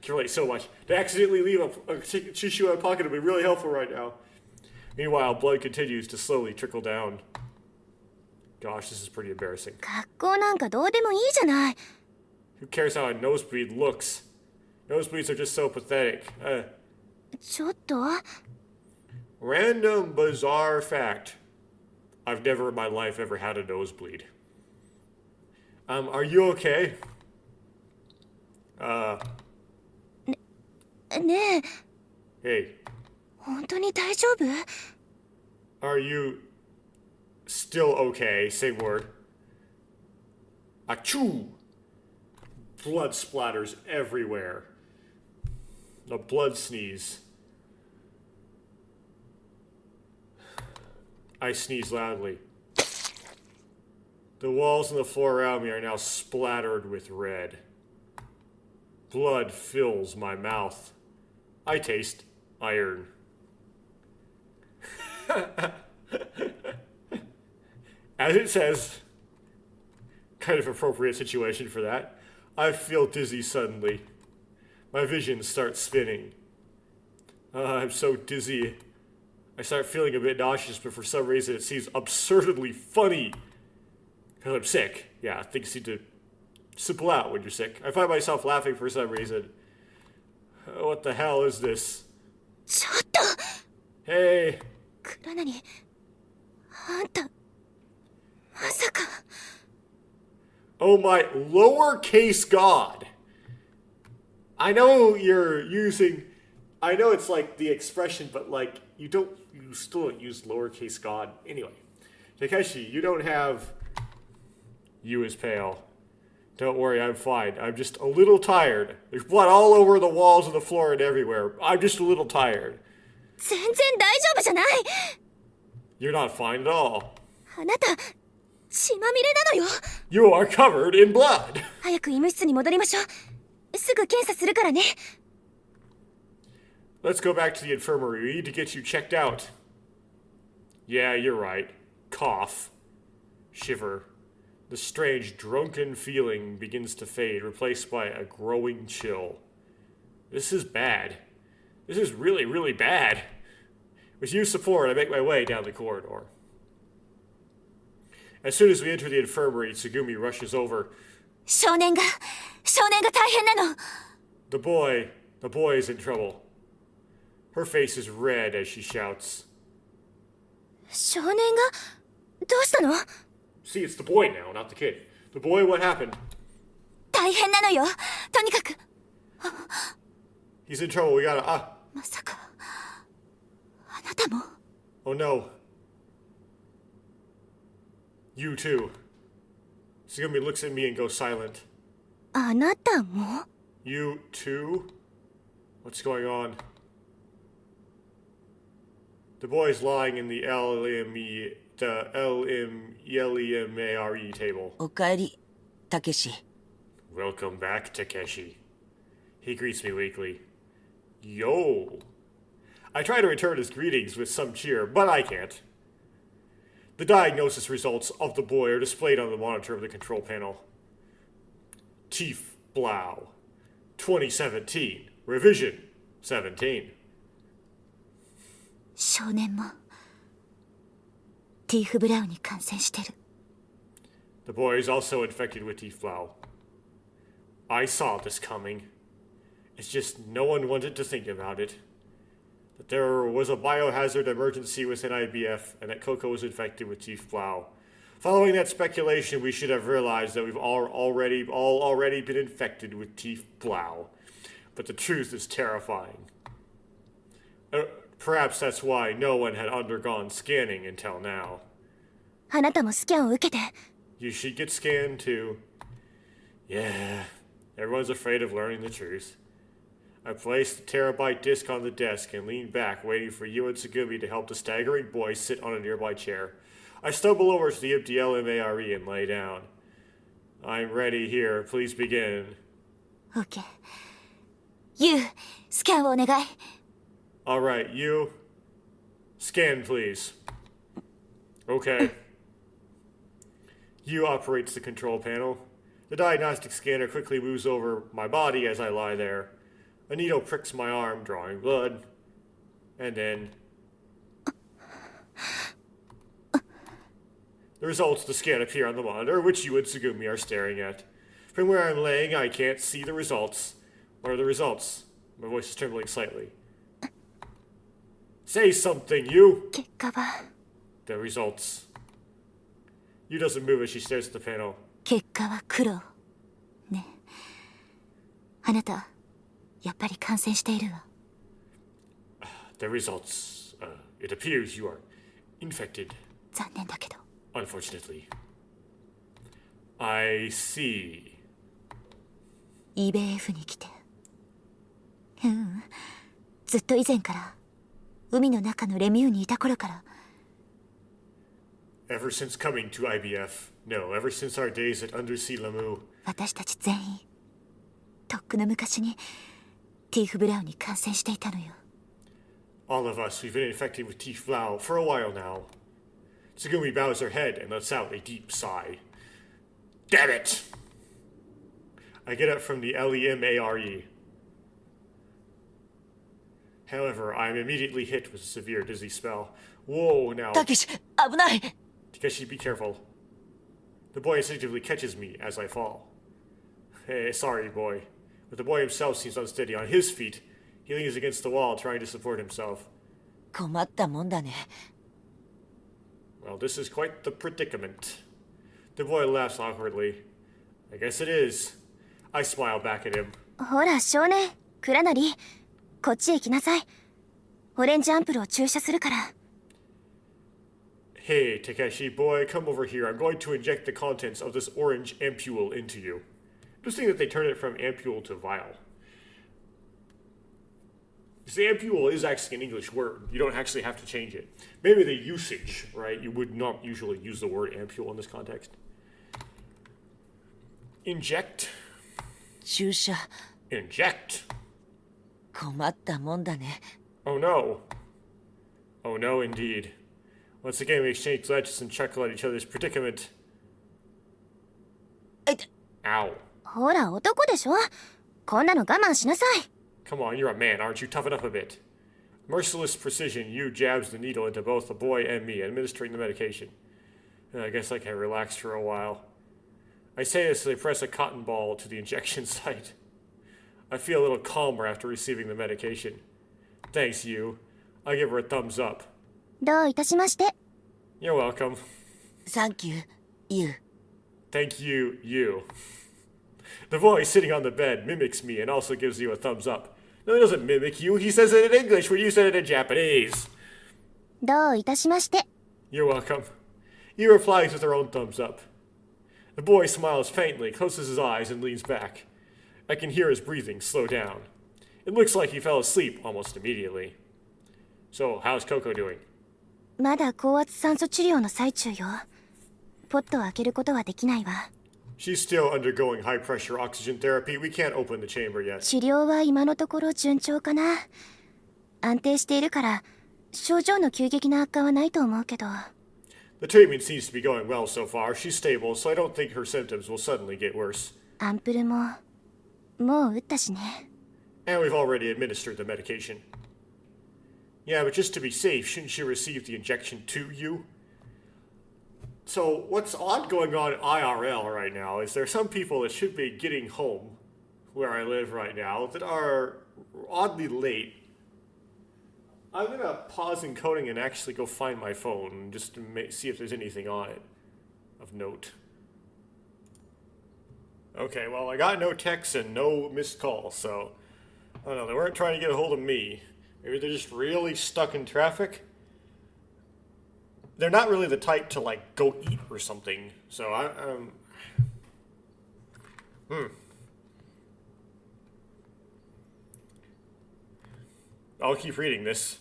Can relate so much. To accidentally leave a tissue in my pocket would be really helpful right now. Meanwhile, blood continues to slowly trickle down. Gosh, this is pretty embarrassing. 学校なんかどうでもいいじゃない。 Who cares how a nosebleed looks? Nosebleeds are just so pathetic. ちょっと Random bizarre fact. I've never in my life ever had a nosebleed. Are you okay? ねえ Hey, 本当に大丈夫？ are you still okay? Same word. Achoo! Blood splatters everywhere. A blood sneeze. I sneeze loudly. The walls and the floor around me are now splattered with red. Blood fills my mouth. I taste iron. As it says, kind of appropriate situation for that, I feel dizzy suddenly. My vision starts spinning. I'm so dizzy. I start feeling a bit nauseous, but for some reason it seems absurdly funny. Because I'm sick. Yeah, things seem to simple out when you're sick. I find myself laughing for some reason. What the hell is this? ちょっと Hey, 黒何あんたまさか oh my lowercase god. I know you're using, I know it's like the expression, but like you still don't use lowercase god. Anyway, Takeshi, you don't have, you is pale. Don't worry, I'm fine. I'm just a little tired. There's blood all over the walls and the floor and everywhere. I'm just a little tired. 全然大丈夫じゃない。 You're not fine at all. あなた血まみれなのよ。 You are covered in blood. 早く医務室に戻りましょう。すぐ検査するからね。 Let's go back to the infirmary. We need to get you checked out. Yeah, you're right. Cough. Shiver. The strange, drunken feeling begins to fade, replaced by a growing chill. This is bad. This is really, really bad. With your support, I make my way down the corridor. As soon as we enter the infirmary, Tsugumi rushes over. 少年が大変なの。 The boy is in trouble. Her face is red as she shouts. 少年がどうしたの？ See, it's the boy now, not the kid. The boy, what happened? 大変なのよ。とにかく。 He's in trouble. We gotta, まさかあなたも。 oh no. You too. Tsugumi looks at me and goes silent. あなたも？ You too? What's going on? The boy's lying in the LMERE table. おかえり、たけし。 Welcome back, Takeshi. He greets me weakly. Yo. I try to return his greetings with some cheer, but I can't. The diagnosis results of the boy are displayed on the monitor of the control panel. Tief Blau. 2017. Revision 17. 少年もティーフ・ブラウンに感染してる。 The boy is also infected with Tief Blau. I saw this coming. It's just no one wanted to think about it. That there was a biohazard emergency within IBF and that Coco was infected with Tief Blau. Following that speculation, we should have realized that we've all already been infected with Tief Blau. But the truth is terrifying. Perhaps that's why no one had undergone scanning until now. あなたもスキャンを受けて。 You should get scanned too. Yeah, everyone's afraid of learning the truth. I placed the terabyte disk on the desk and leaned back, waiting for you and Tsugumi to help the staggering boy sit on a nearby chair. I stumble over to the empty LMARE and lay down. I'm ready here. Please begin. OK。ユウ、スキャンをお願い。Alright, you. Scan, please. Okay. You operates the control panel. The diagnostic scanner quickly moves over my body as I lie there. A needle pricks my arm, drawing blood. And then... the results of the scan appear on the monitor, which you and Tsugumi are staring at. From where I'm laying, I can't see the results. What are the results? My voice is trembling slightly. Say something, you! 結果は、 The results. You doesn't move as she stares at the panel. 結果は黒。ね。あなた、やっぱり感染しているわ。The results. It appears you are infected. 残念だけど。 Unfortunately. I see. EBF に来て。ずっと以前から、海の中のレミューにいた頃から。Ever since coming to IBF. No, ever since our days at Undersea Lamu. 私たち全員、とっくの昔に、ティーフ・ブラウンに感染していたのよ。All of us, we've been infected with Teeth Blau for a while now. Tsugumi bows her head and lets out a deep sigh. Damn it! I get up from the LEMARE. However, I am immediately hit with a severe dizzy spell. Whoa, now. たけし、危ない。 Takeshi, be careful. The boy instinctively catches me as I fall. Hey, sorry, boy. But the boy himself seems unsteady on his feet. He leans against the wall, trying to support himself. 困ったもんだね。 Well, this is quite the predicament. The boy laughs awkwardly. I guess it is. I smile back at him. ほら少年、倉成、こっちへ来なさい。オレンジアンプルを注射するから。 Hey, Takeshi, boy, come over here. I'm going to inject the contents of this orange ampule into you. Interesting that they turn it from ampule to vial. Because the ampule is actually an English word. You don't actually have to change it. Maybe the usage, right? You would not usually use the word ampule in this context. Inject. 注射。 Inject. 困ったもんだね。 Oh no. Oh no, indeed. Once again, we exchange glances and chuckle at each other's predicament. えっ、 Ow. ほら男でしょ。こんなの我慢しなさい。 Come on, you're a man, aren't you? Toughen up a bit. Merciless precision, you jabs the needle into both the boy and me, administering the medication. I guess I can relax for a while. I say this as I press a cotton ball to the injection site. I feel a little calmer after receiving the medication. Thanks, you. I give her a thumbs up. どういたしまして。 You're welcome. サンキュー、ユウ。 Thank you, you. The boy sitting on the bed mimics me and also gives you a thumbs up. No, he doesn't mimic you. He says it in English when you said it in Japanese. どういたしまして。 You're welcome. You replies with her own thumbs up. The boy smiles faintly, closes his eyes, and leans back. I can hear his breathing slow down. It looks like he fell asleep almost immediately. So, how's Coco doing? まだ高圧酸素治療の最中よ。ポットを開けることはできないわ。 She's still undergoing high pressure oxygen therapy. We can't open the chamber yet. 治療は今のところ順調かな。安定しているから症状の急激な悪化はないと思うけど。 The treatment seems to be going well so far. She's stable, so I don't think her symptoms will suddenly get worse. アンプルももう打ったしね。 And we've already administered the medication. Yeah, but just to be safe, shouldn't she receive the injection to you? So, what's odd going on IRL right now is there are some people that should be getting home where I live right now that are oddly late. I'm gonna pause encoding and actually go find my phone just to see if there's anything on it of note. Okay, well, I got no texts and no missed calls, so I don't know. They weren't trying to get a hold of me. Maybe they're just really stuck in traffic. They're not really the type to, like, go eat or something. So, I'll keep reading this.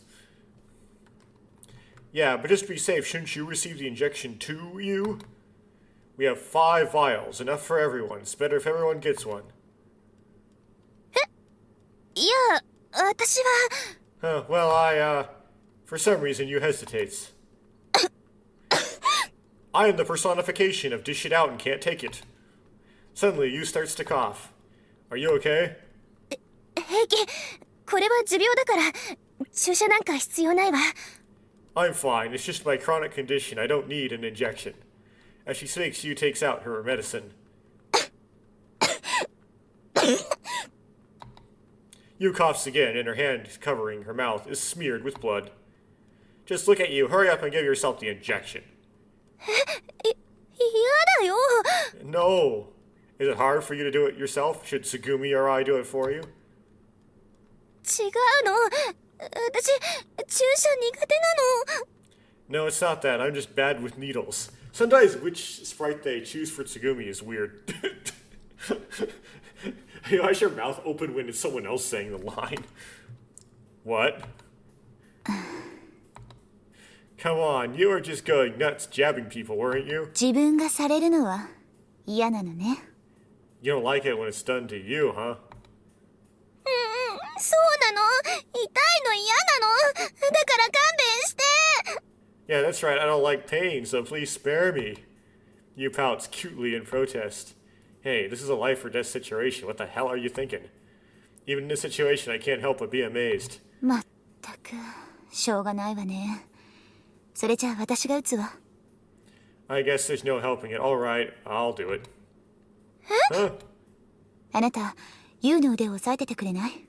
Yeah, but just to be safe, shouldn't you receive the injection to you? We have 5 vials, enough for everyone. It's better if everyone gets one. いや、私は。 Well, for some reason you hesitates. I am the personification of dish it out and can't take it. Suddenly, you starts to cough. Are you okay? 平気。これは持病だから、注射なんか必要ないわ。 I'm fine. It's just my chronic condition. I don't need an injection. As she speaks, Yu takes out her medicine. Yu coughs again, and her hand covering her mouth is smeared with blood. Just look at you. Hurry up and give yourself the injection. 嫌だよ。 No. Is it hard for you to do it yourself? Should Tsugumi or I do it for you? 違うの。私、注射苦手なの。 No, it's not that. I'm just bad with needles. Sometimes which sprite they choose for Tsugumi is weird. Why is your mouth open when it's someone else saying the line? What? Come on, you were just going nuts jabbing people, weren't you? 自分がされるのは嫌なのね。 You don't like it when it's done to you, huh? そうなの。痛いの嫌なの。だから勘弁して。 Yeah, that's right. I don't like pain, so please spare me. You pouts cutely in protest. Hey, this is a life or death situation. What the hell are you thinking? Even in this situation, I can't help but be amazed. まったく、しょうがないわね。それじゃあ私が打つわ。 I guess there's no helping it. All right, I'll do it. Huh? あなた、ユウの腕を押さえててくれない？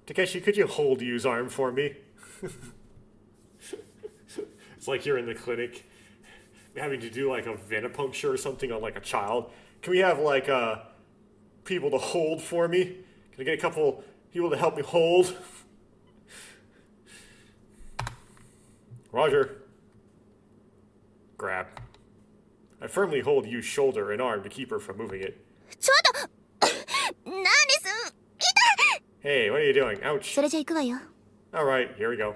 Takeshi, could you hold Yu's arm for me? It's like you're in the clinic having to do like a venipuncture or something on like a child. Can we have like people to hold for me? Can I get a couple people to help me hold? Roger. Grab. I firmly hold Yu's shoulder and arm to keep her from moving it. ちょっと。何です。痛い。 Hey, what are you doing? Ouch. それじゃ行くわよ。 Alright, here we go.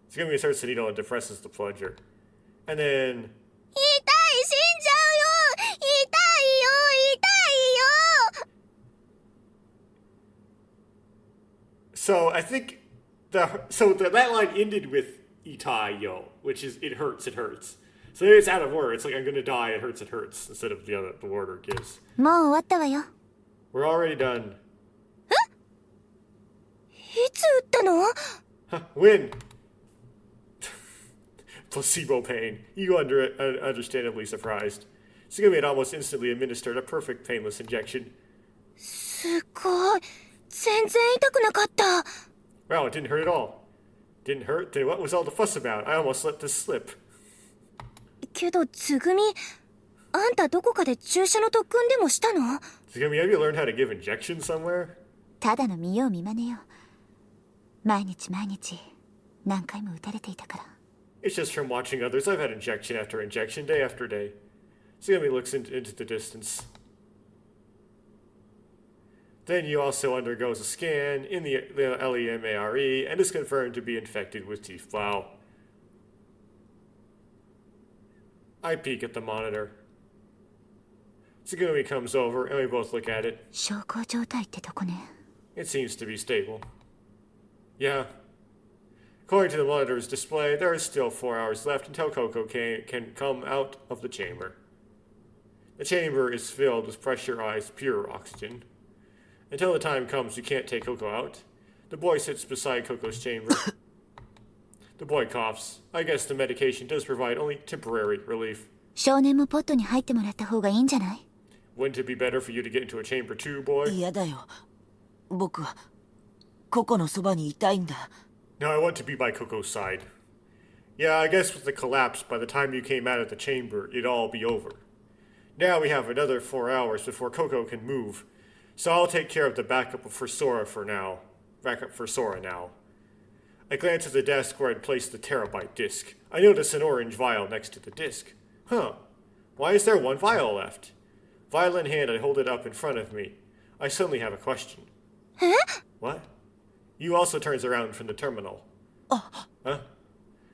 Tsugumi inserts the needle and depresses the plunger. And then... 痛い。死んじゃうよ。痛いよ。痛いよ。 So, I think... that line ended with Itai yo, which is it hurts, it hurts. So maybe it's out of order. It's like I'm gonna die, it hurts, instead of the order gives. もう終わったわよ。 We're already done. いつ打ったの？ Win! Placebo pain. You understandably surprised. Tsugumi had almost instantly administered a perfect painless injection. すごい。全然痛くなかった。 Wow, it didn't hurt at all. Didn't hurt? Then what was all the fuss about? I almost let this slip. けど、つぐみ、あんたどこかで注射の特訓でもしたの？ Tsugumi, have you learned how to give injections somewhere? ただの見よう見まねよ。毎日毎日何回も打たれていたから。 It's just from watching others. I've had injection after injection, day after day. Tsugumi looks into the distance. Then you also undergoes a scan in the LEMARE and is confirmed to be infected with teeth plow. I peek at the monitor. Tsugumi comes over and we both look at it. 小康状態ってとこね。 It seems to be stable. Yeah. According to the monitor's display, there is still 4 hours left until Coco can come out of the chamber. The chamber is filled with pressurized pure oxygen. Until the time comes we can't take Coco out, the boy sits beside Coco's chamber. The boy coughs. I guess the medication does provide only temporary relief. 少年もポットに入ってもらった方がいいんじゃない？ Wouldn't it be better for you to get into a chamber too, boy? 嫌だよ。僕はココのそばにいたいんだ。 No, I want to be by Coco's side. Yeah, I guess with the collapse, by the time you came out of the chamber, it'd all be over. Now we have another 4 hours before Coco can move, so I'll take care of the backup for Sora for now. Backup for Sora now. I glance at the desk where I'd placed the terabyte disk. I notice an orange vial next to the disk. Huh. Why is there one vial left? Vial in hand, I hold it up in front of me. I suddenly have a question. What? Yu also turns around from the terminal. Huh?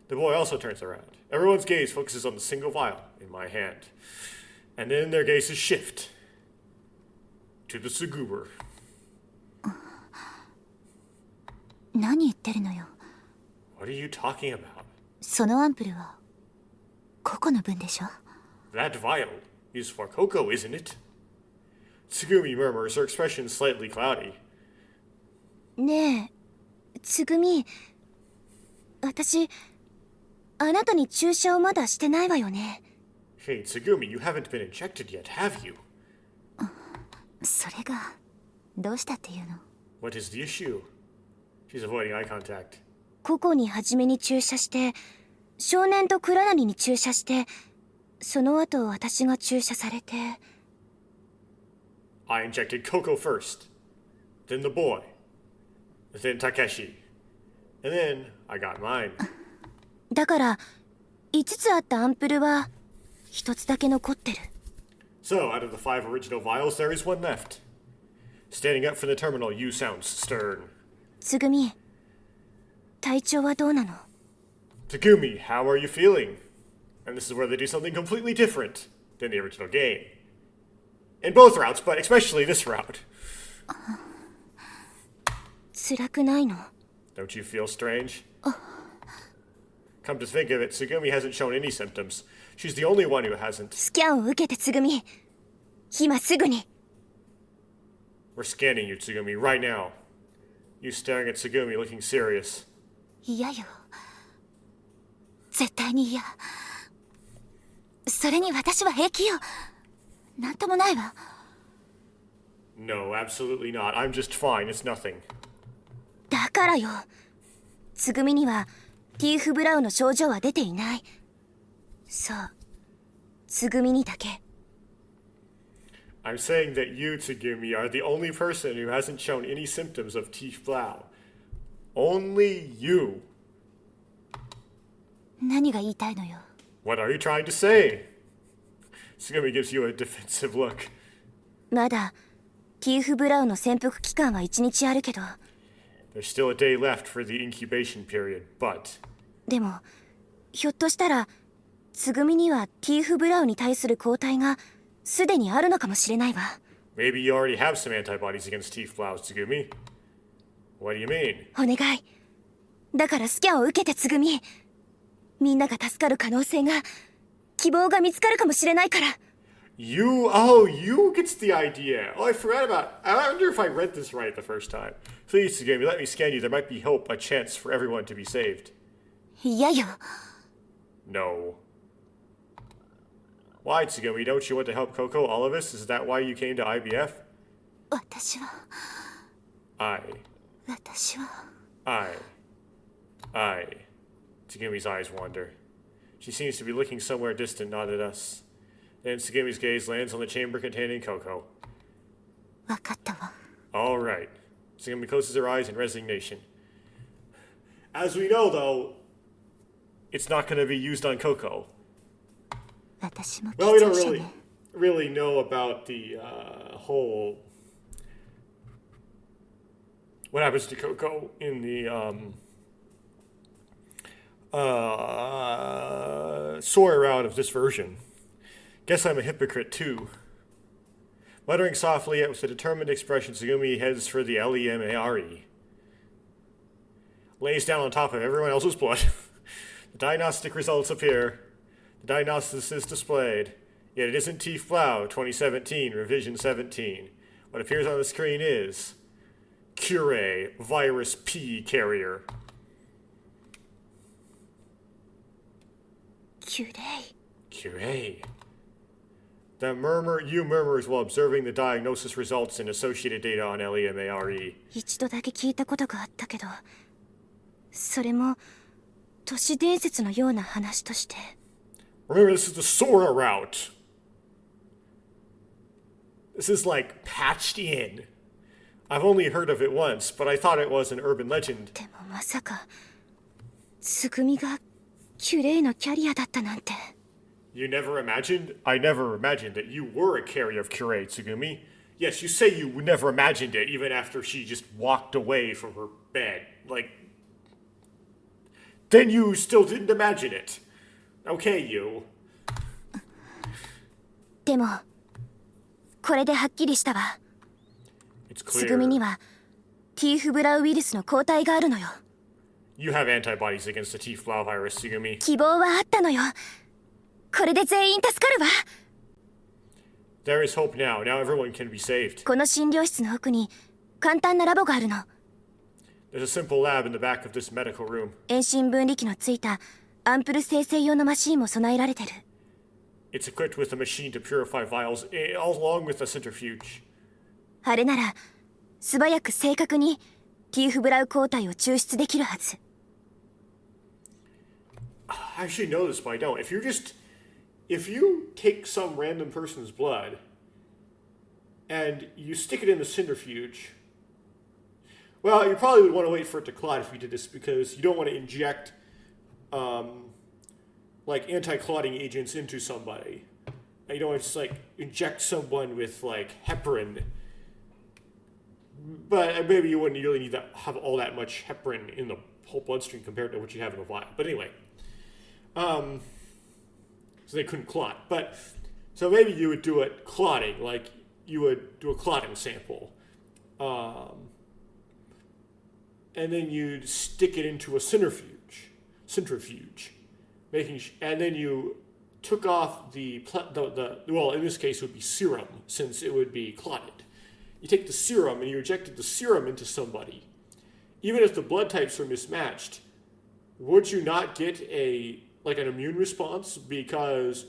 The boy also turns around. Everyone's gaze focuses on the single vial in my hand. And then their gazes shift to the Tsuguber. 何言ってるのよ。 What are you talking about? そのアンプルはココの分でしょ。 That vial is for Coco, isn't it? Tsugumi murmurs, her expression slightly cloudy. ねえつぐみ、私あなたに注射をまだしてないわよね。 Hey, Tsugumi, you haven't been injected yet, have you? それがどうしたっていうの。 What is the issue? She's avoiding eye contact. ココに初めに注射して、少年とクラナリに注射して、その後私が注射されて。 I injected Coco first, then the boy, then Takeshi, and then I got mine. だから5つあったアンプルは1つだけ残ってる。 So, out of the 5 original vials, there is one left. Standing up from the terminal, Yu sounds stern. つぐみ、体調はどうなの？ Takumi, how are you feeling? And this is where they do something completely different than the original game. In both routes, but especially this route. 辛くないの？ Don't you feel strange? Come to think of it, Tsugumi hasn't shown any symptoms. She's the only one who hasn't. スキャンを受けてつぐみ、今すぐに。 We're scanning you, Tsugumi, right now. You staring at Tsugumi, looking serious. 嫌よ。絶対に嫌。それに私は平気よ。なんともないわ。 No, absolutely not. I'm just fine. It's nothing. だからよ。つぐみにはティーフブラウンの症状は出ていない。そう。つぐみにだけ。 I'm saying that you, Tsugumi, are the only person who hasn't shown any symptoms of teeth blau. Only you. 何が言いたいのよ。 What are you trying to say? Tsugumi gives you a defensive look. まだティーフブラウンの潜伏期間は1日あるけど、 There's still a day left for the incubation period, but... でもひょっとしたらつぐみにはティーフブラウンに対する抗体がすでにあるのかもしれないわ。 Maybe you already have some antibodies against teeth blouse, Tsugumi. What do you mean? お願い。だからスキャンを受けてつぐみ。みんなが助かる可能性が、希望が見つかるかもしれないから。 You gets the idea. Oh, I forgot about... I wonder if I read this right the first time. Please, Tsugumi, let me scan you. There might be hope, a chance for everyone to be saved. 嫌よ。 No. Why, Tsugumi? Don't you want to help Coco, all of us? Is that why you came to IBF? 私は I. は I. Tsugumi's eyes wander. She seems to be looking somewhere distant, not at us. Then Tsugumi's gaze lands on the chamber containing Coco. 分かったわ。 All right. Tsugumi closes her eyes in resignation. As we know, though, it's not going to be used on Coco. 私も Well, we 貴 don't 重者ね。 really know about the whole... What happens to Coco in the Sora route of this version. Guess I'm a hypocrite, too. Muttering softly, yet with a determined expression, Tsugumi heads for the LEMARE. Lays down on top of everyone else's blood. The diagnostic results appear. The diagnosis is displayed. Yet it isn't T-Flow 2017, Revision 17. What appears on the screen is... Cure, Virus P Carrier. キュレイ。 Cure. You murmurs while observing the diagnosis results and associated data on LEMARE. 一度だけ聞いたことがあったけど、それも都市伝説のような話として。 Remember, this is the Sora route. This is like patched in. I've only heard of it once, but I thought it was an urban legend. でもまさかつぐみがキュレイのキャリアだったなんて。 You never imagined? I never imagined that you were a carrier of Cure, Tsugumi. Yes, you say you never imagined it, even after she just walked away from her bed. Like, Then you still didn't imagine it. Okay, you. でもこれではっきりしたわ。 It's つぐみに clear. はティーフブラウウイルスの抗体があるのよ。 You have antibodies against the T-Flow virus, Tsugumi. 希望はあったのよ。これで全員助かるわ。 There is hope now. Now everyone can be saved. この診療室の奥に簡単なラボがあるの。 There's a simple lab in the back of this medical room. 遠心分離機のついたアンプル生成用のマシーンも備えられてる。 It's equipped with a machine to purify vials, along with a centrifuge. あれなら素早く正確にティーフブラウ抗体を抽出できるはず。 I should know this, but I don't. If you take some random person's blood and you stick it in the centrifuge, well, you probably would want to wait for it to clot if you did this because you don't want to inject like anti-clotting agents into somebody. You don't want to just like inject someone with like heparin. But maybe you wouldn't really need to have all that much heparin in the whole bloodstream compared to what you have in the vial. But anyway. So they couldn't clot. But, so maybe you would do it clotting, like you would do a clotting sample. And then you'd stick it into a centrifuge. And then you took off well, in this case it would be serum, since it would be clotted. You take the serum and you injected the serum into somebody. Even if the blood types are mismatched, would you not get an immune response because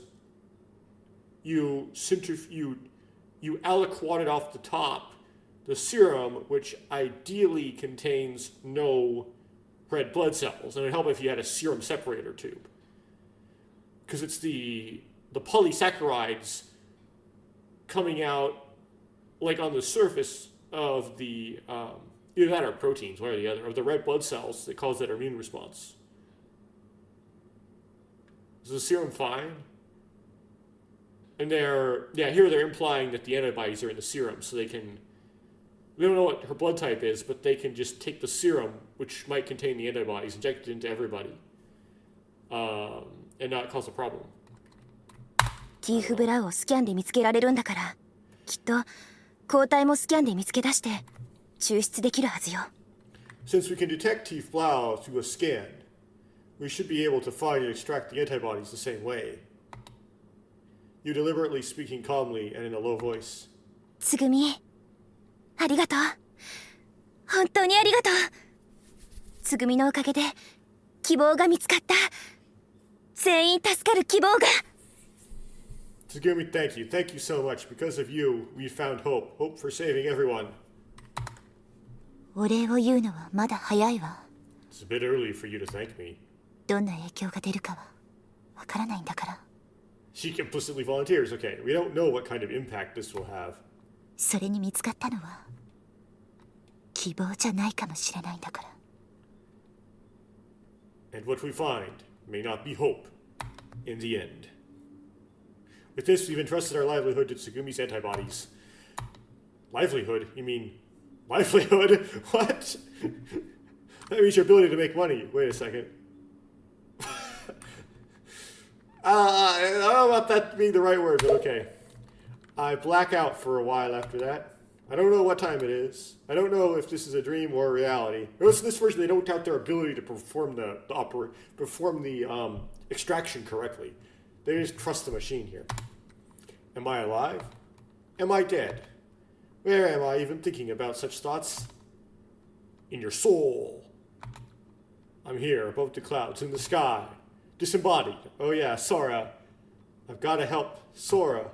you aliquoted off the top the serum, which ideally contains no red blood cells, and it'd help if you had a serum separator tube, because it's the polysaccharides coming out like on the surface of the either that or proteins, one or the other, of the red blood cells that cause that immune response. Is the serum fine? And here they're implying that the antibodies are in the serum, so they don't know what her blood type is, but they can just take the serum, which might contain the antibodies, inject it into everybody, and not cause a problem. ティーフブラウをスキャンで見つけられるんだから、きっと抗体もスキャンで見つけ出して抽出できるはずよ。 Since we can detect T-Flow through a scan, we should be able to find and extract the antibodies the same way. You deliberately speaking calmly and in a low voice. つぐみ、ありがとう。本当にありがとう。つぐみのおかげで希望が見つかった。全員助かる希望が。 Tsugumi, thank you. Thank you so much. Because of you, we found hope. Hope for saving everyone. お礼を言うのはまだ早いわ。 It's a bit early for you to thank me. どんな影響が出るかはわからないんだから。 She implicitly volunteers. Okay, we don't know what kind of impact this will have. それに見つかったのは希望じゃないかもしれないんだから。 And what we find may not be hope in the end. With this, we've entrusted our livelihood to Tsugumi's antibodies. Livelihood? You mean livelihood? What? That means your ability to make money. Wait a second. I don't know about that being the right word, but okay. I black out for a while after that. I don't know what time it is. I don't know if this is a dream or a reality. Notice in this version, they don't doubt their ability to perform the extraction correctly. They just trust the machine here. Am I alive? Am I dead? Where am I even thinking about such thoughts? In your soul. I'm here above the clouds in the sky. Disembodied. Oh yeah, Sora. I've got to help Sora.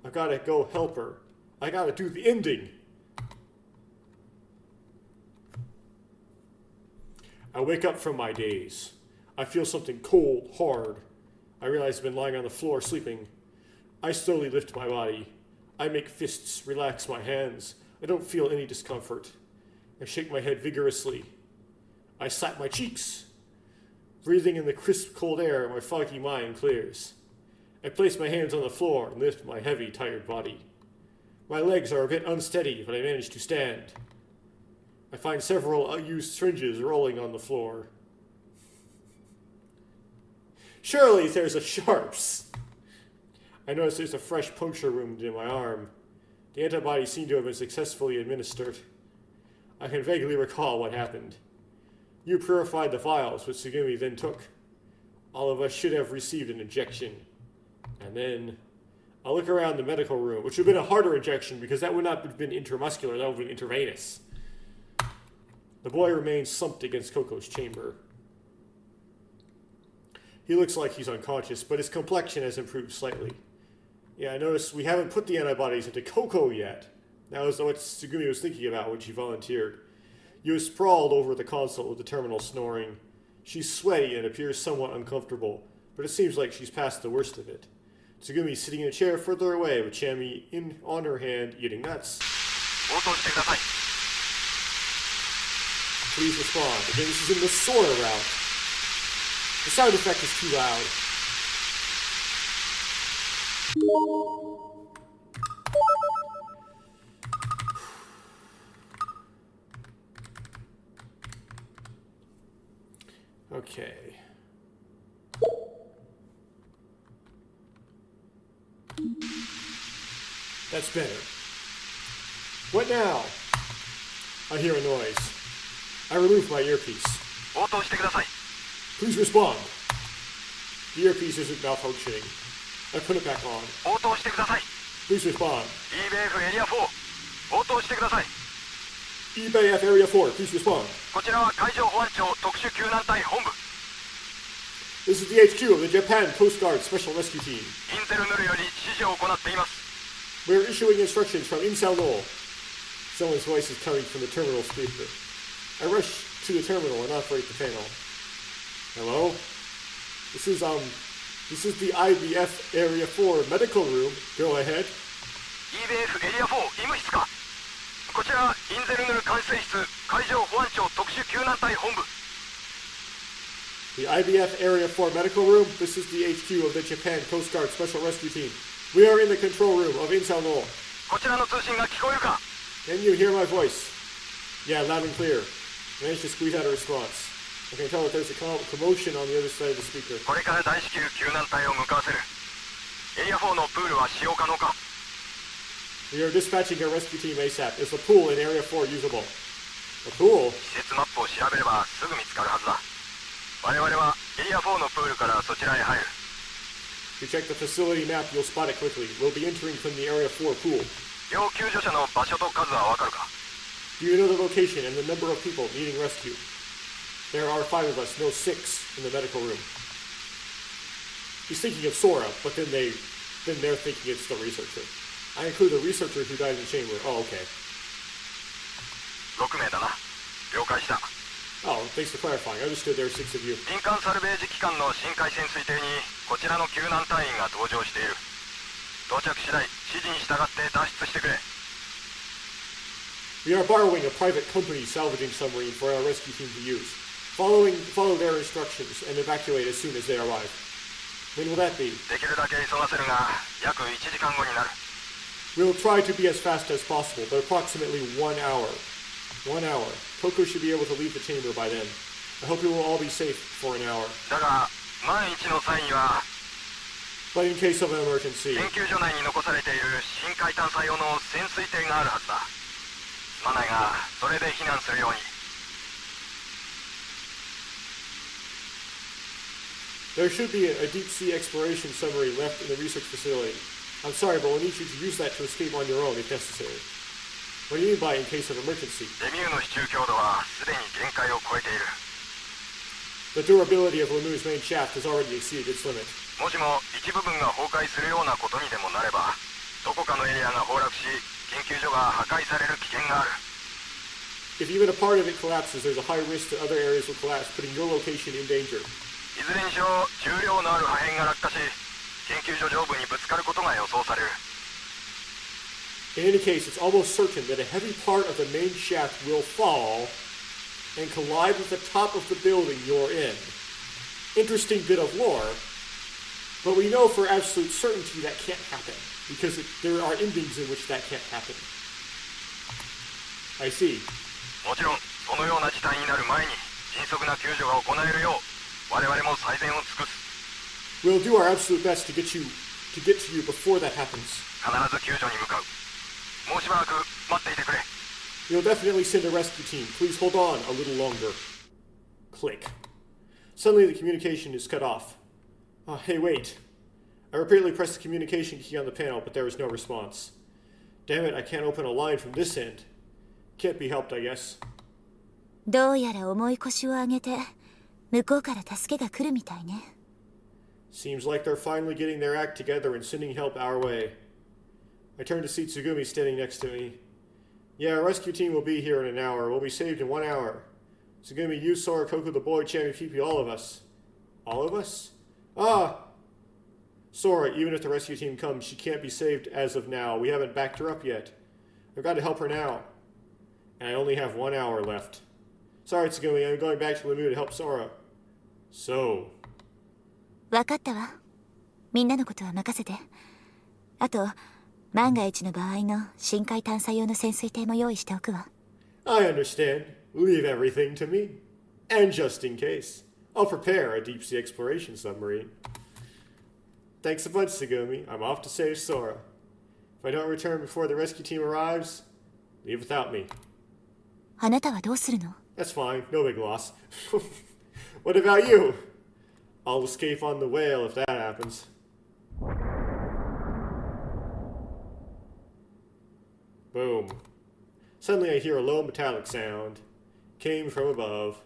I've got to go help her. I got to do the ending. I wake up from my daze. I feel something cold, hard. I realize I've been lying on the floor sleeping. I slowly lift my body. I make fists, relax my hands. I don't feel any discomfort. I shake my head vigorously. I slap my cheeks. Breathing in the crisp, cold air, my foggy mind clears. I place my hands on the floor and lift my heavy, tired body. My legs are a bit unsteady, but I manage to stand. I find several unused syringes rolling on the floor. Surely there's a Sharps. I notice there's a fresh puncture wound in my arm. The antibodies seem to have been successfully administered. I can vaguely recall what happened. You purified the vials, which Tsugumi then took. All of us should have received an injection. And then I'll look around the medical room, which would have been a harder injection because that would not have been intramuscular, that would have been intravenous. The boy remains slumped against Coco's chamber. He looks like he's unconscious, but his complexion has improved slightly. Yeah, I noticed we haven't put the antibodies into Coco yet. That was what Tsugumi was thinking about when she volunteered. You was sprawled over the console with the terminal snoring. She's sweaty and appears somewhat uncomfortable, but it seems like she's past the worst of it. Tsugumi's sitting in a chair further away with Chami on her hand, eating nuts. Please respond. Again, this is in the Sora route. The sound effect is too loud. Okay. That's better. What now? I hear a noise. I remove my earpiece. Please respond. The earpiece isn't malfunctioning. I put it back on. Please respond. eBay F Area 4, please respond. This is the HQ of the Japan Coast Guard Special Rescue Team. We are issuing instructions from Insao Knoll. Someone's voice is coming from the terminal speaker. I rush to the terminal and operate the panel. Hello? This is the IBF Area 4 medical room. Go ahead. EBF エリア4医務室か。こちらインゼルヌル管制室海上保安庁特殊救難隊本部。 The IBF Area 4 medical room. This is the HQ of the Japan Coast Guard Special Rescue Team. We are in the control room of Insao Knoll. こちらの通信が聞こえるか。 Can you hear my voice? Yeah, loud and clear. Managed to squeeze out a response. I can tell that there's a commotion on the other side of the speaker. これから大至急救難隊を向かわせる。エリア4のプールは使用可能か。 We are dispatching a rescue team ASAP. Is the pool in Area 4 usable? The pool? 施設マップを調べればすぐ見つかるはずだ。我々はエリア4のプールからそちらへ入る。 If you check the facility map, you'll spot it quickly. We'll be entering from the Area 4 pool. 要救助者の場所と数はわかるか。 Do you know the location and the number of people needing rescue? There are 5 of us, no 6, in the medical room. He's thinking of Sora, but then they're thinking it's the researcher. I include the researcher who died in the chamber. Oh, okay. 6名だな。了解した。 Oh, thanks for clarifying. I understood there are 6 of you. 民間サルベージ機関の深海潜水艇にこちらの救難隊員が搭乗している。到着次第指示に従って脱出してくれ。 We are borrowing a private company salvaging submarine for our rescue team to use. Follow their instructions and evacuate as soon as they arrive. When will that be? できるだけ急がせるが約1時間後になる。 We'll try to be as fast as possible, but approximately 1 hour. 1 hour. Coco should be able to leave the chamber by then. I hope you will all be safe for an hour. だが万一の際には But in case of an emergency, 研究所内に残されている深海探査用の潜水艇があるはずだ。すまないがそれで避難するように。 there should be a deep sea exploration submarine left in the research facility. I'm sorry, but we'll need you to use that to escape on your own if necessary. What do you mean by in case of emergency? レミューの支柱強度はすでに限界を超えている。 The durability of Lemu's main shaft has already exceeded its limit. もしも一部分が崩壊するようなことにでもなれば、どこかのエリアが崩落し、研究所が破壊される危険がある。 If even a part of it collapses, there's a high risk that other areas will collapse, putting your location in danger. いずれにしろ重量のある破片が落下し、研究所上部にぶつかることが予想される。 In any case, it's almost certain that a heavy part of the main shaft will fall and collide with the top of the building you're in. Interesting bit of lore, but we know for absolute certainty that can't happen, because there are endings in which that can't happen. I see. もちろんそのような事態になる前に迅速な救助が行えるよう我々も最善を尽くす。We'll do our absolute best to get to you before that happens. 必ず救助に向かう。もうしばらく待っていてくれ。 We'll definitely send a rescue team. Please hold on a little longer. Click. Suddenly the communication is cut off. Oh, hey, wait. I repeatedly pressed the communication key on the panel, but there was no response. Damn it, I can't open a line from this end. Can't be helped, I guess. どうやら重い腰を上げて向こうから助けが来るみたいね。 Seems like they're finally getting their act together and sending help our way. I turn to see Tsugumi standing next to me. Yeah, our rescue team will be here in an hour. We'll be saved in 1 hour. Tsugumi, you, Sora, Coco, the boy, Chammy, Pee-Pee, all of us. All of us? Ah! Sora, even if the rescue team comes, she can't be saved as of now. We haven't backed her up yet. I've got to help her now. And I only have 1 hour left. Sorry, Tsugumi, I'm going back to Lemieux to help Sora. So... 分かったわ。みんなのことは任せて。あと、万が一の場合の深海探査用の潜水艇も用意しておくわ。I understand. Leave everything to me. And just in case, I'll prepare a deep-sea exploration submarine. Thanks a bunch, Tsugumi. I'm off to save Sora. If I don't return before the rescue team arrives, leave without me. あなたはどうするの？ That's fine. No big loss. What about you? I'll escape on the whale if that happens. Boom. Suddenly I hear a low metallic sound. Came from above.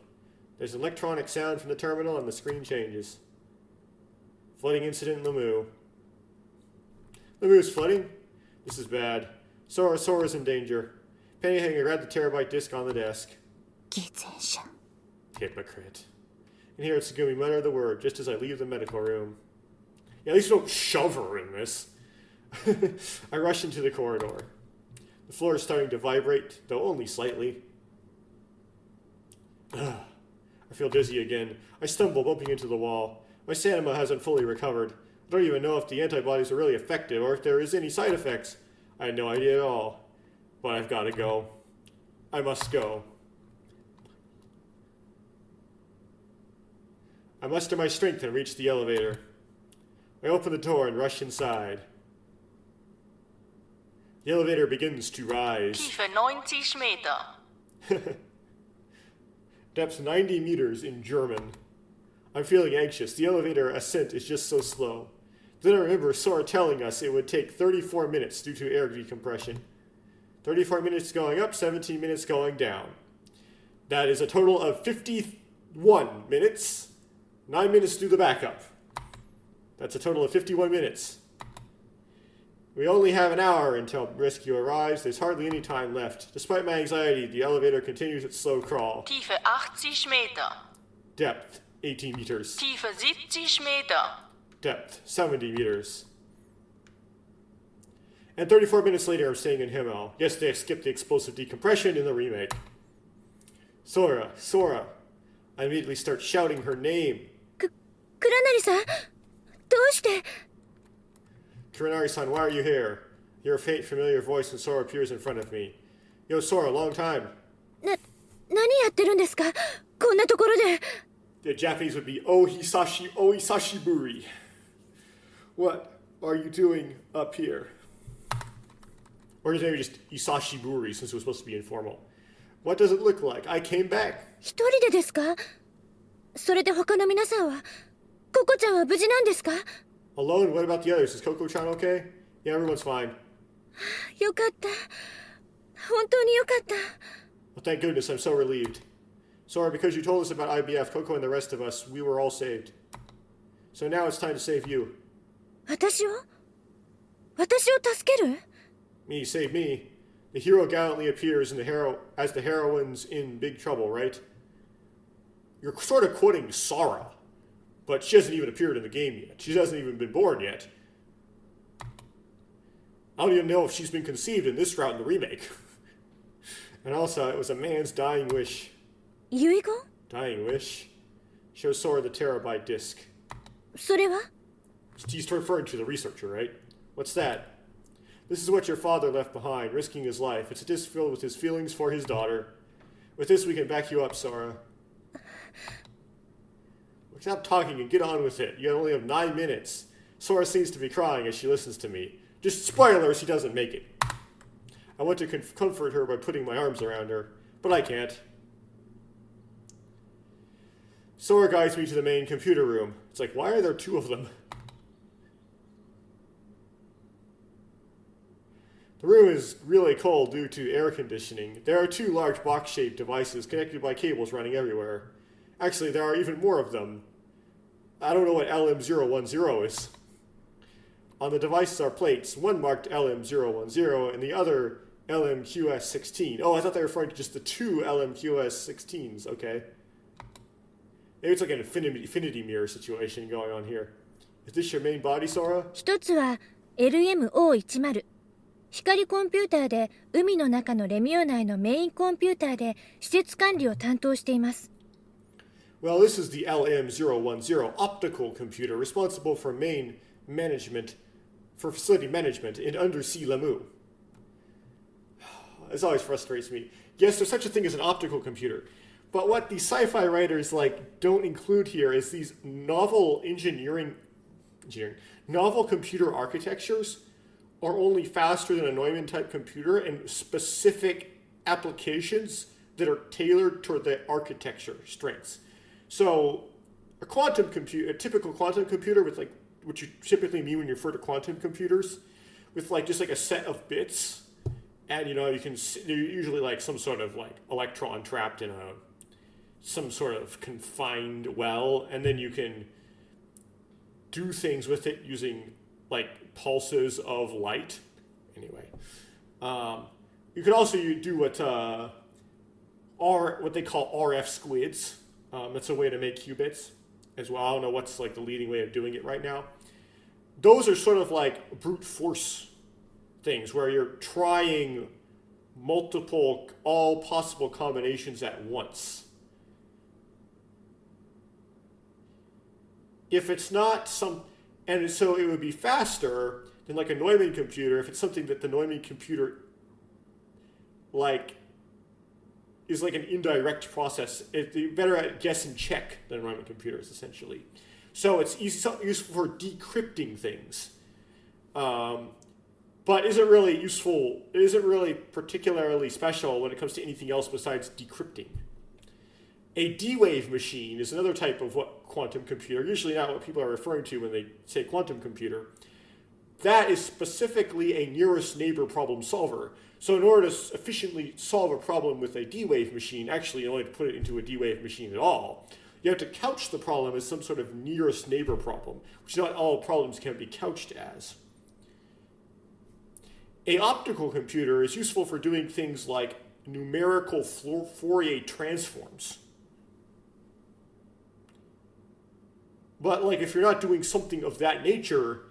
There's an electronic sound from the terminal and the screen changes. Flooding incident in Lemieux. Lemieux's flooding? This is bad. Sora's in danger. Pennyhanger grabbed the terabyte disk on the desk. 偽善者。 Hypocrite. And here Tsugumi mutter the word just as I leave the medical room. Yeah, at least don't shove her in this. I rush into the corridor. The floor is starting to vibrate, though only slightly. I feel dizzy again. I stumble, bumping into the wall. My stamina hasn't fully recovered. I don't even know if the antibodies are really effective or if there is any side effects. I had no idea at all. But I've got to go. I must go. I muster my strength and reach the elevator. I open the door and rush inside. The elevator begins to rise. Tiefe 90 Meter. Depth 90 meters in German. I'm feeling anxious. The elevator ascent is just so slow. Then I remember Sora telling us it would take 34 minutes due to air decompression. 34 minutes going up, 17 minutes going down. That is a total of 51 minutes. 9 minutes to do the backup. That's a total of 51 minutes. We only have an hour until rescue arrives. There's hardly any time left. Despite my anxiety, the elevator continues its slow crawl. Tiefe 80 Meter. Depth, 18 meters. Tiefe 70 Meter. Depth, 70 meters. And 34 minutes later, I'm staying in Himmel. Yes, they skipped the explosive decompression in the remake. Sora. I immediately start shouting her name. 倉成さん、どうして？ Kuranari-san, why are you here? Your faint, familiar voice and Sora appears in front of me. Yo, Sora, long time. 何やってるんですか？こんなところで。 The Japanese would be Ohisashiburi. What are you doing up here? Or maybe just Isashiburi, since it was supposed to be informal. What does it look like? I came back. 一人でですか？それで他の皆さんは、ココちゃんは無事なんですか？ Alone? What about the others? Is Coco-chan okay? Yeah, everyone's fine. よかった。本当によかった。 Well, thank goodness, I'm so relieved. Sora, because you told us about IBF, Coco and the rest of us, we were all saved. So now it's time to save you. 私を助ける？ Me, save me. The hero gallantly appears as the heroine's in big trouble, right? You're sort of quoting Sora, but she hasn't even appeared in the game yet. She hasn't even been born yet. I don't even know if she's been conceived in this route in the remake. And also, it was a man's dying wish. 遺言？ Dying wish? Shows Sora the terabyte disk. それは？ He's referring to the researcher, right? What's that? This is what your father left behind, risking his life. It's a disc filled with his feelings for his daughter. With this, we can back you up, Sora. Stop talking and get on with it. You only have 9 minutes. Sora seems to be crying as she listens to me. Just spoilers, she doesn't make it. I want to comfort her by putting my arms around her, but I can't. Sora guides me to the main computer room. It's like, why are there 2 of them? The room is really cold due to air conditioning. There are 2 large box-shaped devices connected by cables running everywhere. Actually, there are even more of them. I don't know what LM010 is. On the devices are plates, one marked LM010 and the other LMQS16. Oh, I thought they were referring to just the 2 LMQS16s. Okay. Maybe it's like an infinity mirror situation going on here. Is this your main body, Sora? 一つは LMO10。光コンピューターで海の中のレミオ内のメインコンピューターで施設管理を担当しています。Well, this is the LM010 optical computer responsible for main management, for facility management in undersea Lamu. This always frustrates me. Yes, there's such a thing as an optical computer, but what the sci-fi writers don't include here is these novel novel computer architectures are only faster than a Neumann-type computer and specific applications that are tailored toward the architecture strengths. So a typical quantum computer with what you typically mean when you refer to quantum computers, with just a set of bits, and you can they're usually some sort of electron trapped in some sort of confined well, and then you can do things with it using pulses of light. Anyway, you could also do what they call RF squids. That's a way to make qubits as well. I don't know what's the leading way of doing it right now. Those are sort of brute force things where you're trying all possible combinations at once. If it's not and so it would be faster than a Neumann computer if it's something that the Neumann computer is an indirect process. It's better at guess and check than Neumann computers, essentially. So it's useful for decrypting things. But isn't really useful, it isn't really particularly special when it comes to anything else besides decrypting. A D-wave machine is another type of quantum computer, usually not what people are referring to when they say quantum computer. That is specifically a nearest neighbor problem solver. So in order to efficiently solve a problem with a D-wave machine, actually in order to put it into a D-wave machine at all, you have to couch the problem as some sort of nearest neighbor problem, which not all problems can be couched as. A optical computer is useful for doing things like numerical Fourier transforms. But if you're not doing something of that nature,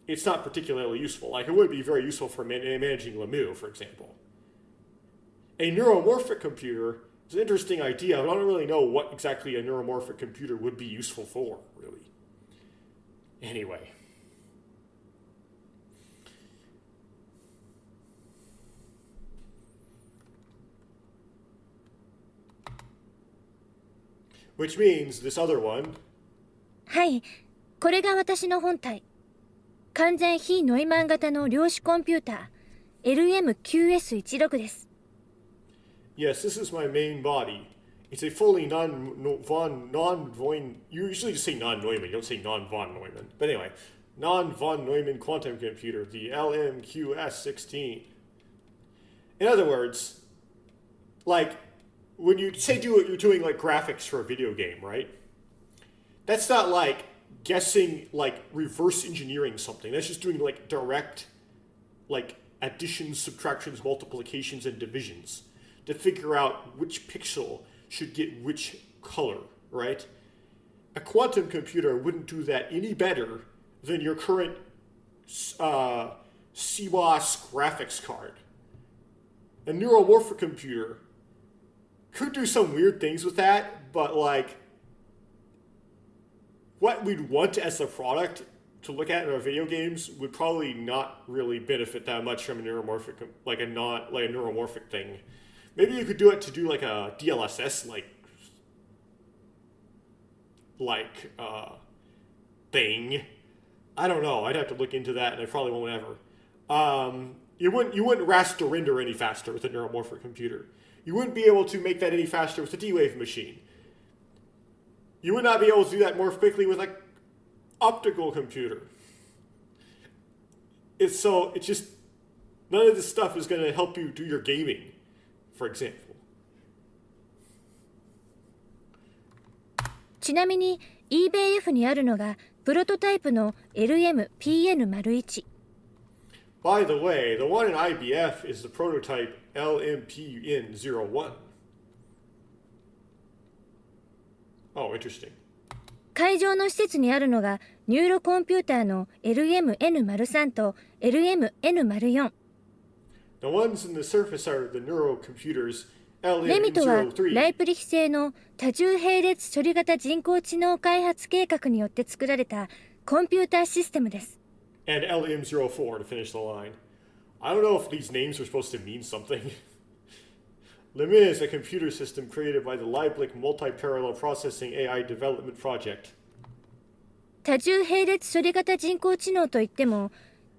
it's not particularly useful. It would be very useful for managing Lamu, for example. A neuromorphic computer is an interesting idea, but I don't really know what exactly a neuromorphic computer would be useful for, really. Anyway. Which means this other one. はい、これが私の本体。完全非ノイマン型の量子コンピューター LMQS16 です。Yes, this is my main body. It's a fully non-von Neumann. You usually just say non-Neumann. You don't say non-von Neumann. But anyway, non-von Neumann quantum computer, the LMQS16. In other words, when you say you're doing graphics for a video game, right? That's not guessing, reverse engineering something. That's just doing direct additions, subtractions, multiplications, and divisions to figure out which pixel should get which color, right? A quantum computer wouldn't do that any better than your current CMOS graphics card. A neuromorphic computer could do some weird things with that, but what we'd want as a product to look at in our video games would probably not really benefit that much from a neuromorphic, a neuromorphic thing. Maybe you could do it to do a DLSS like thing. I don't know. I'd have to look into that, and I probably won't ever. You wouldn't raster render any faster with a neuromorphic computer. You wouldn't be able to make that any faster with a D-Wave machine. You would not be able to do that more quickly with like optical computer. It's just none of this stuff is going to help you do your gaming, for example. ちなみに eBayF にあるのがプロトタイプの LMPN01。 By the way, the one in IBF is the prototype LMPN01. Oh, interesting. 会場の施設にあるのがニューロコンピューターの LMN03 と LMN04。 The ones in the surface are the neurocomputers レミとは LM03 ライプリヒ製の多重並列処理型人工知能開発計画によって作られたコンピューターシステムです。and LM04 to finish the line. I don't know if these names are supposed to mean something. Lemay is a computer system created by the Lieblich Multi-Parallel Processing AI Development Project. 多重並列処理型人工知能といっても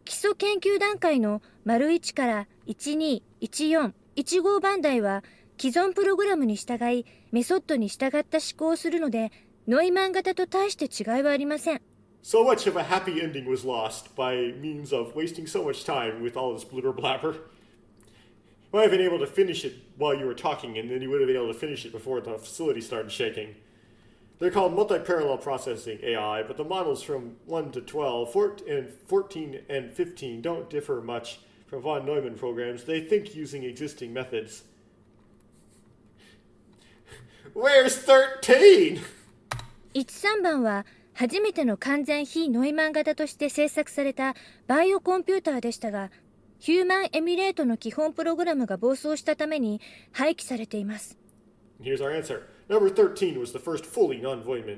基礎研究段階の 1から12、14、15番台は既存プログラムに従いメソッドに従った思考をするのでノイマン型と大して違いはありません。 So much of a happy ending was lost by means of wasting so much time with all this blubber blabber. You might have been able to finish it while you were talking, and then you would have been able to finish it before the facility started shaking. They're called multi-parallel processing AI, but the models from 1 to 12, 14 and 15 don't differ much from von Neumann programs. They think using existing methods. Where's 13? 13番は初めての完全非ノイマン型として製作されたバイオコンピューターでしたが、ヒューマンエミュレートの基本プログラムが暴走したために廃棄されています。 Here's our answer. Number 13 was the first fully non-von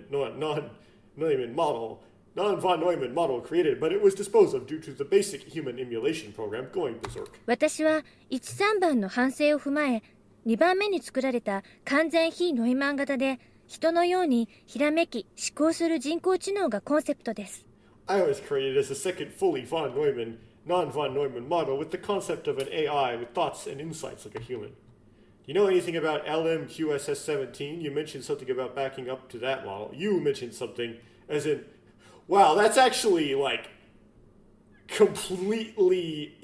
Neumann model created, but it was disposed of due to the basic human emulation program going berserk. 私は13番の反省を踏まえ、2番目に作られた完全非ノイマン型で人のようにひらめき思考する人工知能がコンセプトです。 I was created as a second fully non-von Neumann model with the concept of an AI with thoughts and insights like a human. Do you know anything about LMQSS17? You mentioned something about backing up to that model. You mentioned something as in, wow, that's actually like completely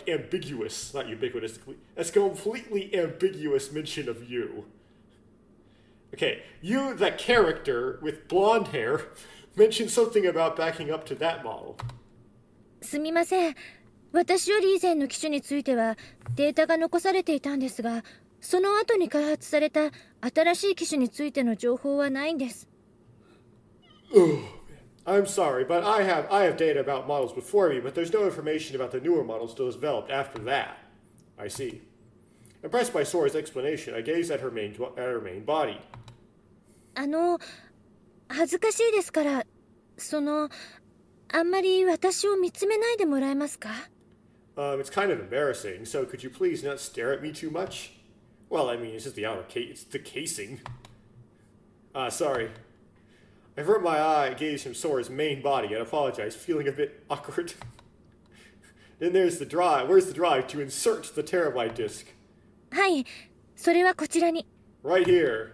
ambiguous. Not ubiquitous. That's completely ambiguous mention of you. Okay, you, the character with blonde hair, mentioned something about backing up to that model. すみません。私より以前の機種についてはデータが残されていたんですが、その後に開発された新しい機種についての情報はないんです。I'm sorry, but I have data about models before me, but there's no information about the newer models developed after that. I see. Impressed by Sora's explanation, I gazed at her main body. 恥ずかしいですから、あんまり私を見つめないでもらえますか？ It's kind of embarrassing, so could you please not stare at me too much? Well, I mean, it's just the outer case, it's the casing. Sorry. I averted my eye gaze from Sora's main body and apologized, feeling a bit awkward. Then there's the drive. Where's the drive to insert the terabyte disk? はい、それはこちらに。 Right here.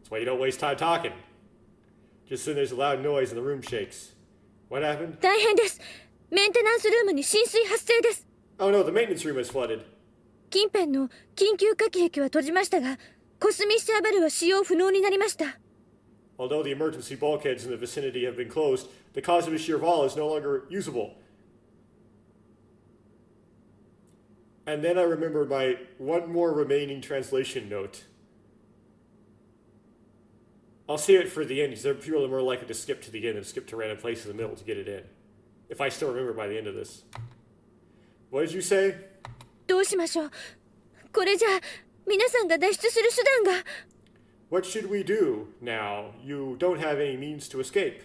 That's why you don't waste time talking. Just then there's a loud noise and the room shakes. What happened? 大変です。メンテナンスルームに浸水発生です。 Oh no, the maintenance room is flooded. 近辺の緊急火器壁は閉じましたが、コスミッシャーバルは使用不能になりました。 Although the emergency bulkheads in the vicinity have been closed, the Cosmic Shear Ball is no longer usable. And then I remembered my one more remaining translation note. I'll save it for the end because people are more likely to skip to the end than skip to random places in the middle to get it in. If I still remember by the end of this. What did you say? どうしましょう。これじゃ皆さんが脱出する手段が。 What should we do now? You don't have any means to escape.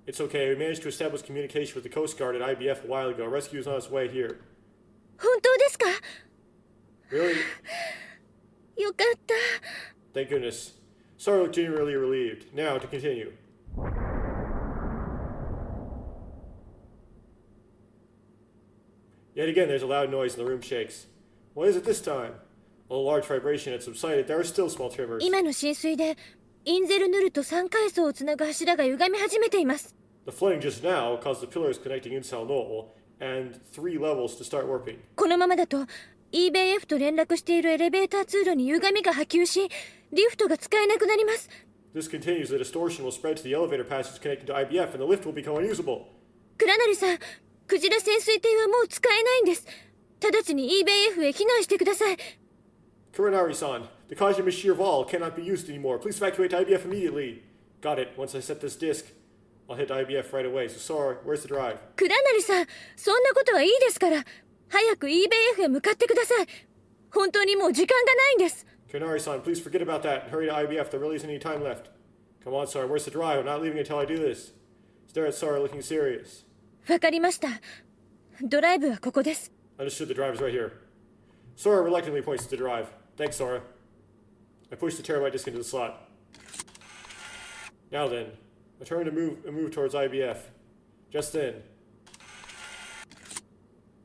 It's okay. We managed to establish communication with the Coast Guard at IBF a while ago. Rescue is on its way here. 本当ですか？ Really? よかった。 Thank goodness. Sora looked genuinely relieved. Now to continue. Yet again, there's a loud noise and the room shakes. What is it this time? While a large vibration had subsided, there are still small tremors. 今の浸水でインゼルヌルと3階層をつなぐ柱が歪み始めています。 The flooding just now caused the pillars connecting Insal Knoll and 3 levels to start warping. このままだと EBF と連絡しているエレベーター通路に歪みが波及し、リフトが使えなくなります。 This continues, the distortion will spread to the elevator passage connecting to IBF and the lift will become unusable. クラナリさん、クジラ潜水艇はもう使えないんです。直ちに EBF へ避難してください。 Kuranari-san, the Kajima Shear Val cannot be used anymore. Please evacuate to IBF immediately. Got it. Once I set this disc, I'll hit IBF right away. So Sora, where's the drive? クラナリさん、そんなことはいいですから。早く EBF へ向かってください。本当にもう時間がないんです。 Kuranari-san, please forget about that and hurry to IBF. There really isn't any time left. Come on, Sora, where's the drive? I'm not leaving until I do this. Stare at Sora looking serious. わかりました。ドライブはここです。 Understood, the drive is right here. Sora reluctantly points to the drive. Thanks, Sora. I push the terabyte disk into the slot. Now then, I turn to move towards IBF. Just then,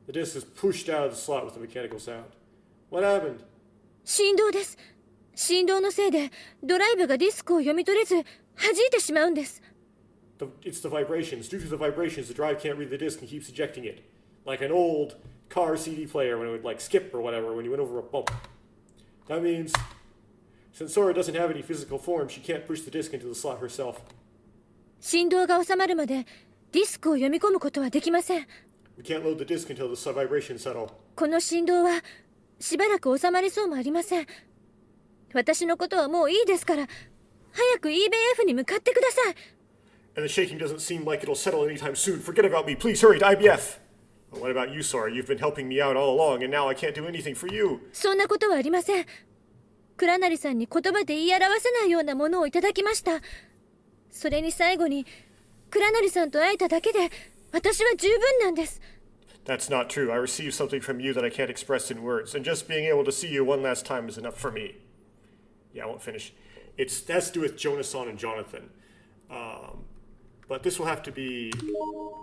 the disk is pushed out of the slot with a mechanical sound. What happened? 振動です。振動のせいでドライブがディスクを読み取れず弾いてしまうんです。 It's the vibrations. Due to the vibrations, the drive can't read the disk and keeps ejecting it. Like an old car CD player when it would like skip or whatever when you went over a bump. That means, since Sora doesn't have any physical form, she can't push the disk into the slot herself. 振動が収まるまでディスクを読み込むことはできません。 We can't load the disk until the vibrations settle. この振動はしばらく収まりそうもありません。私のことはもういいですから、早く EBF に向かってください。 And the shaking doesn't seem like it'll settle anytime soon. Forget about me. Please hurry to IBF. But what about you, Sora? You've been helping me out all along, and now I can't do anything for you. そんなことはありません。クラナリさんに言葉で言い表せないようなものをいただきました。それに最後にクラナリさんと会えただけで私は十分なんです。 That's not true. I received something from you that I can't express in words, and just being able to see you one last time is enough for me. Yeah, I won't finish. That's to do with Jonas-san and Jonathan. But this will have to be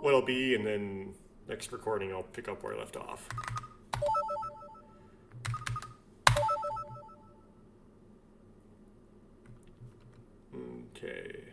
what it'll be, and then next recording I'll pick up where I left off. Okay.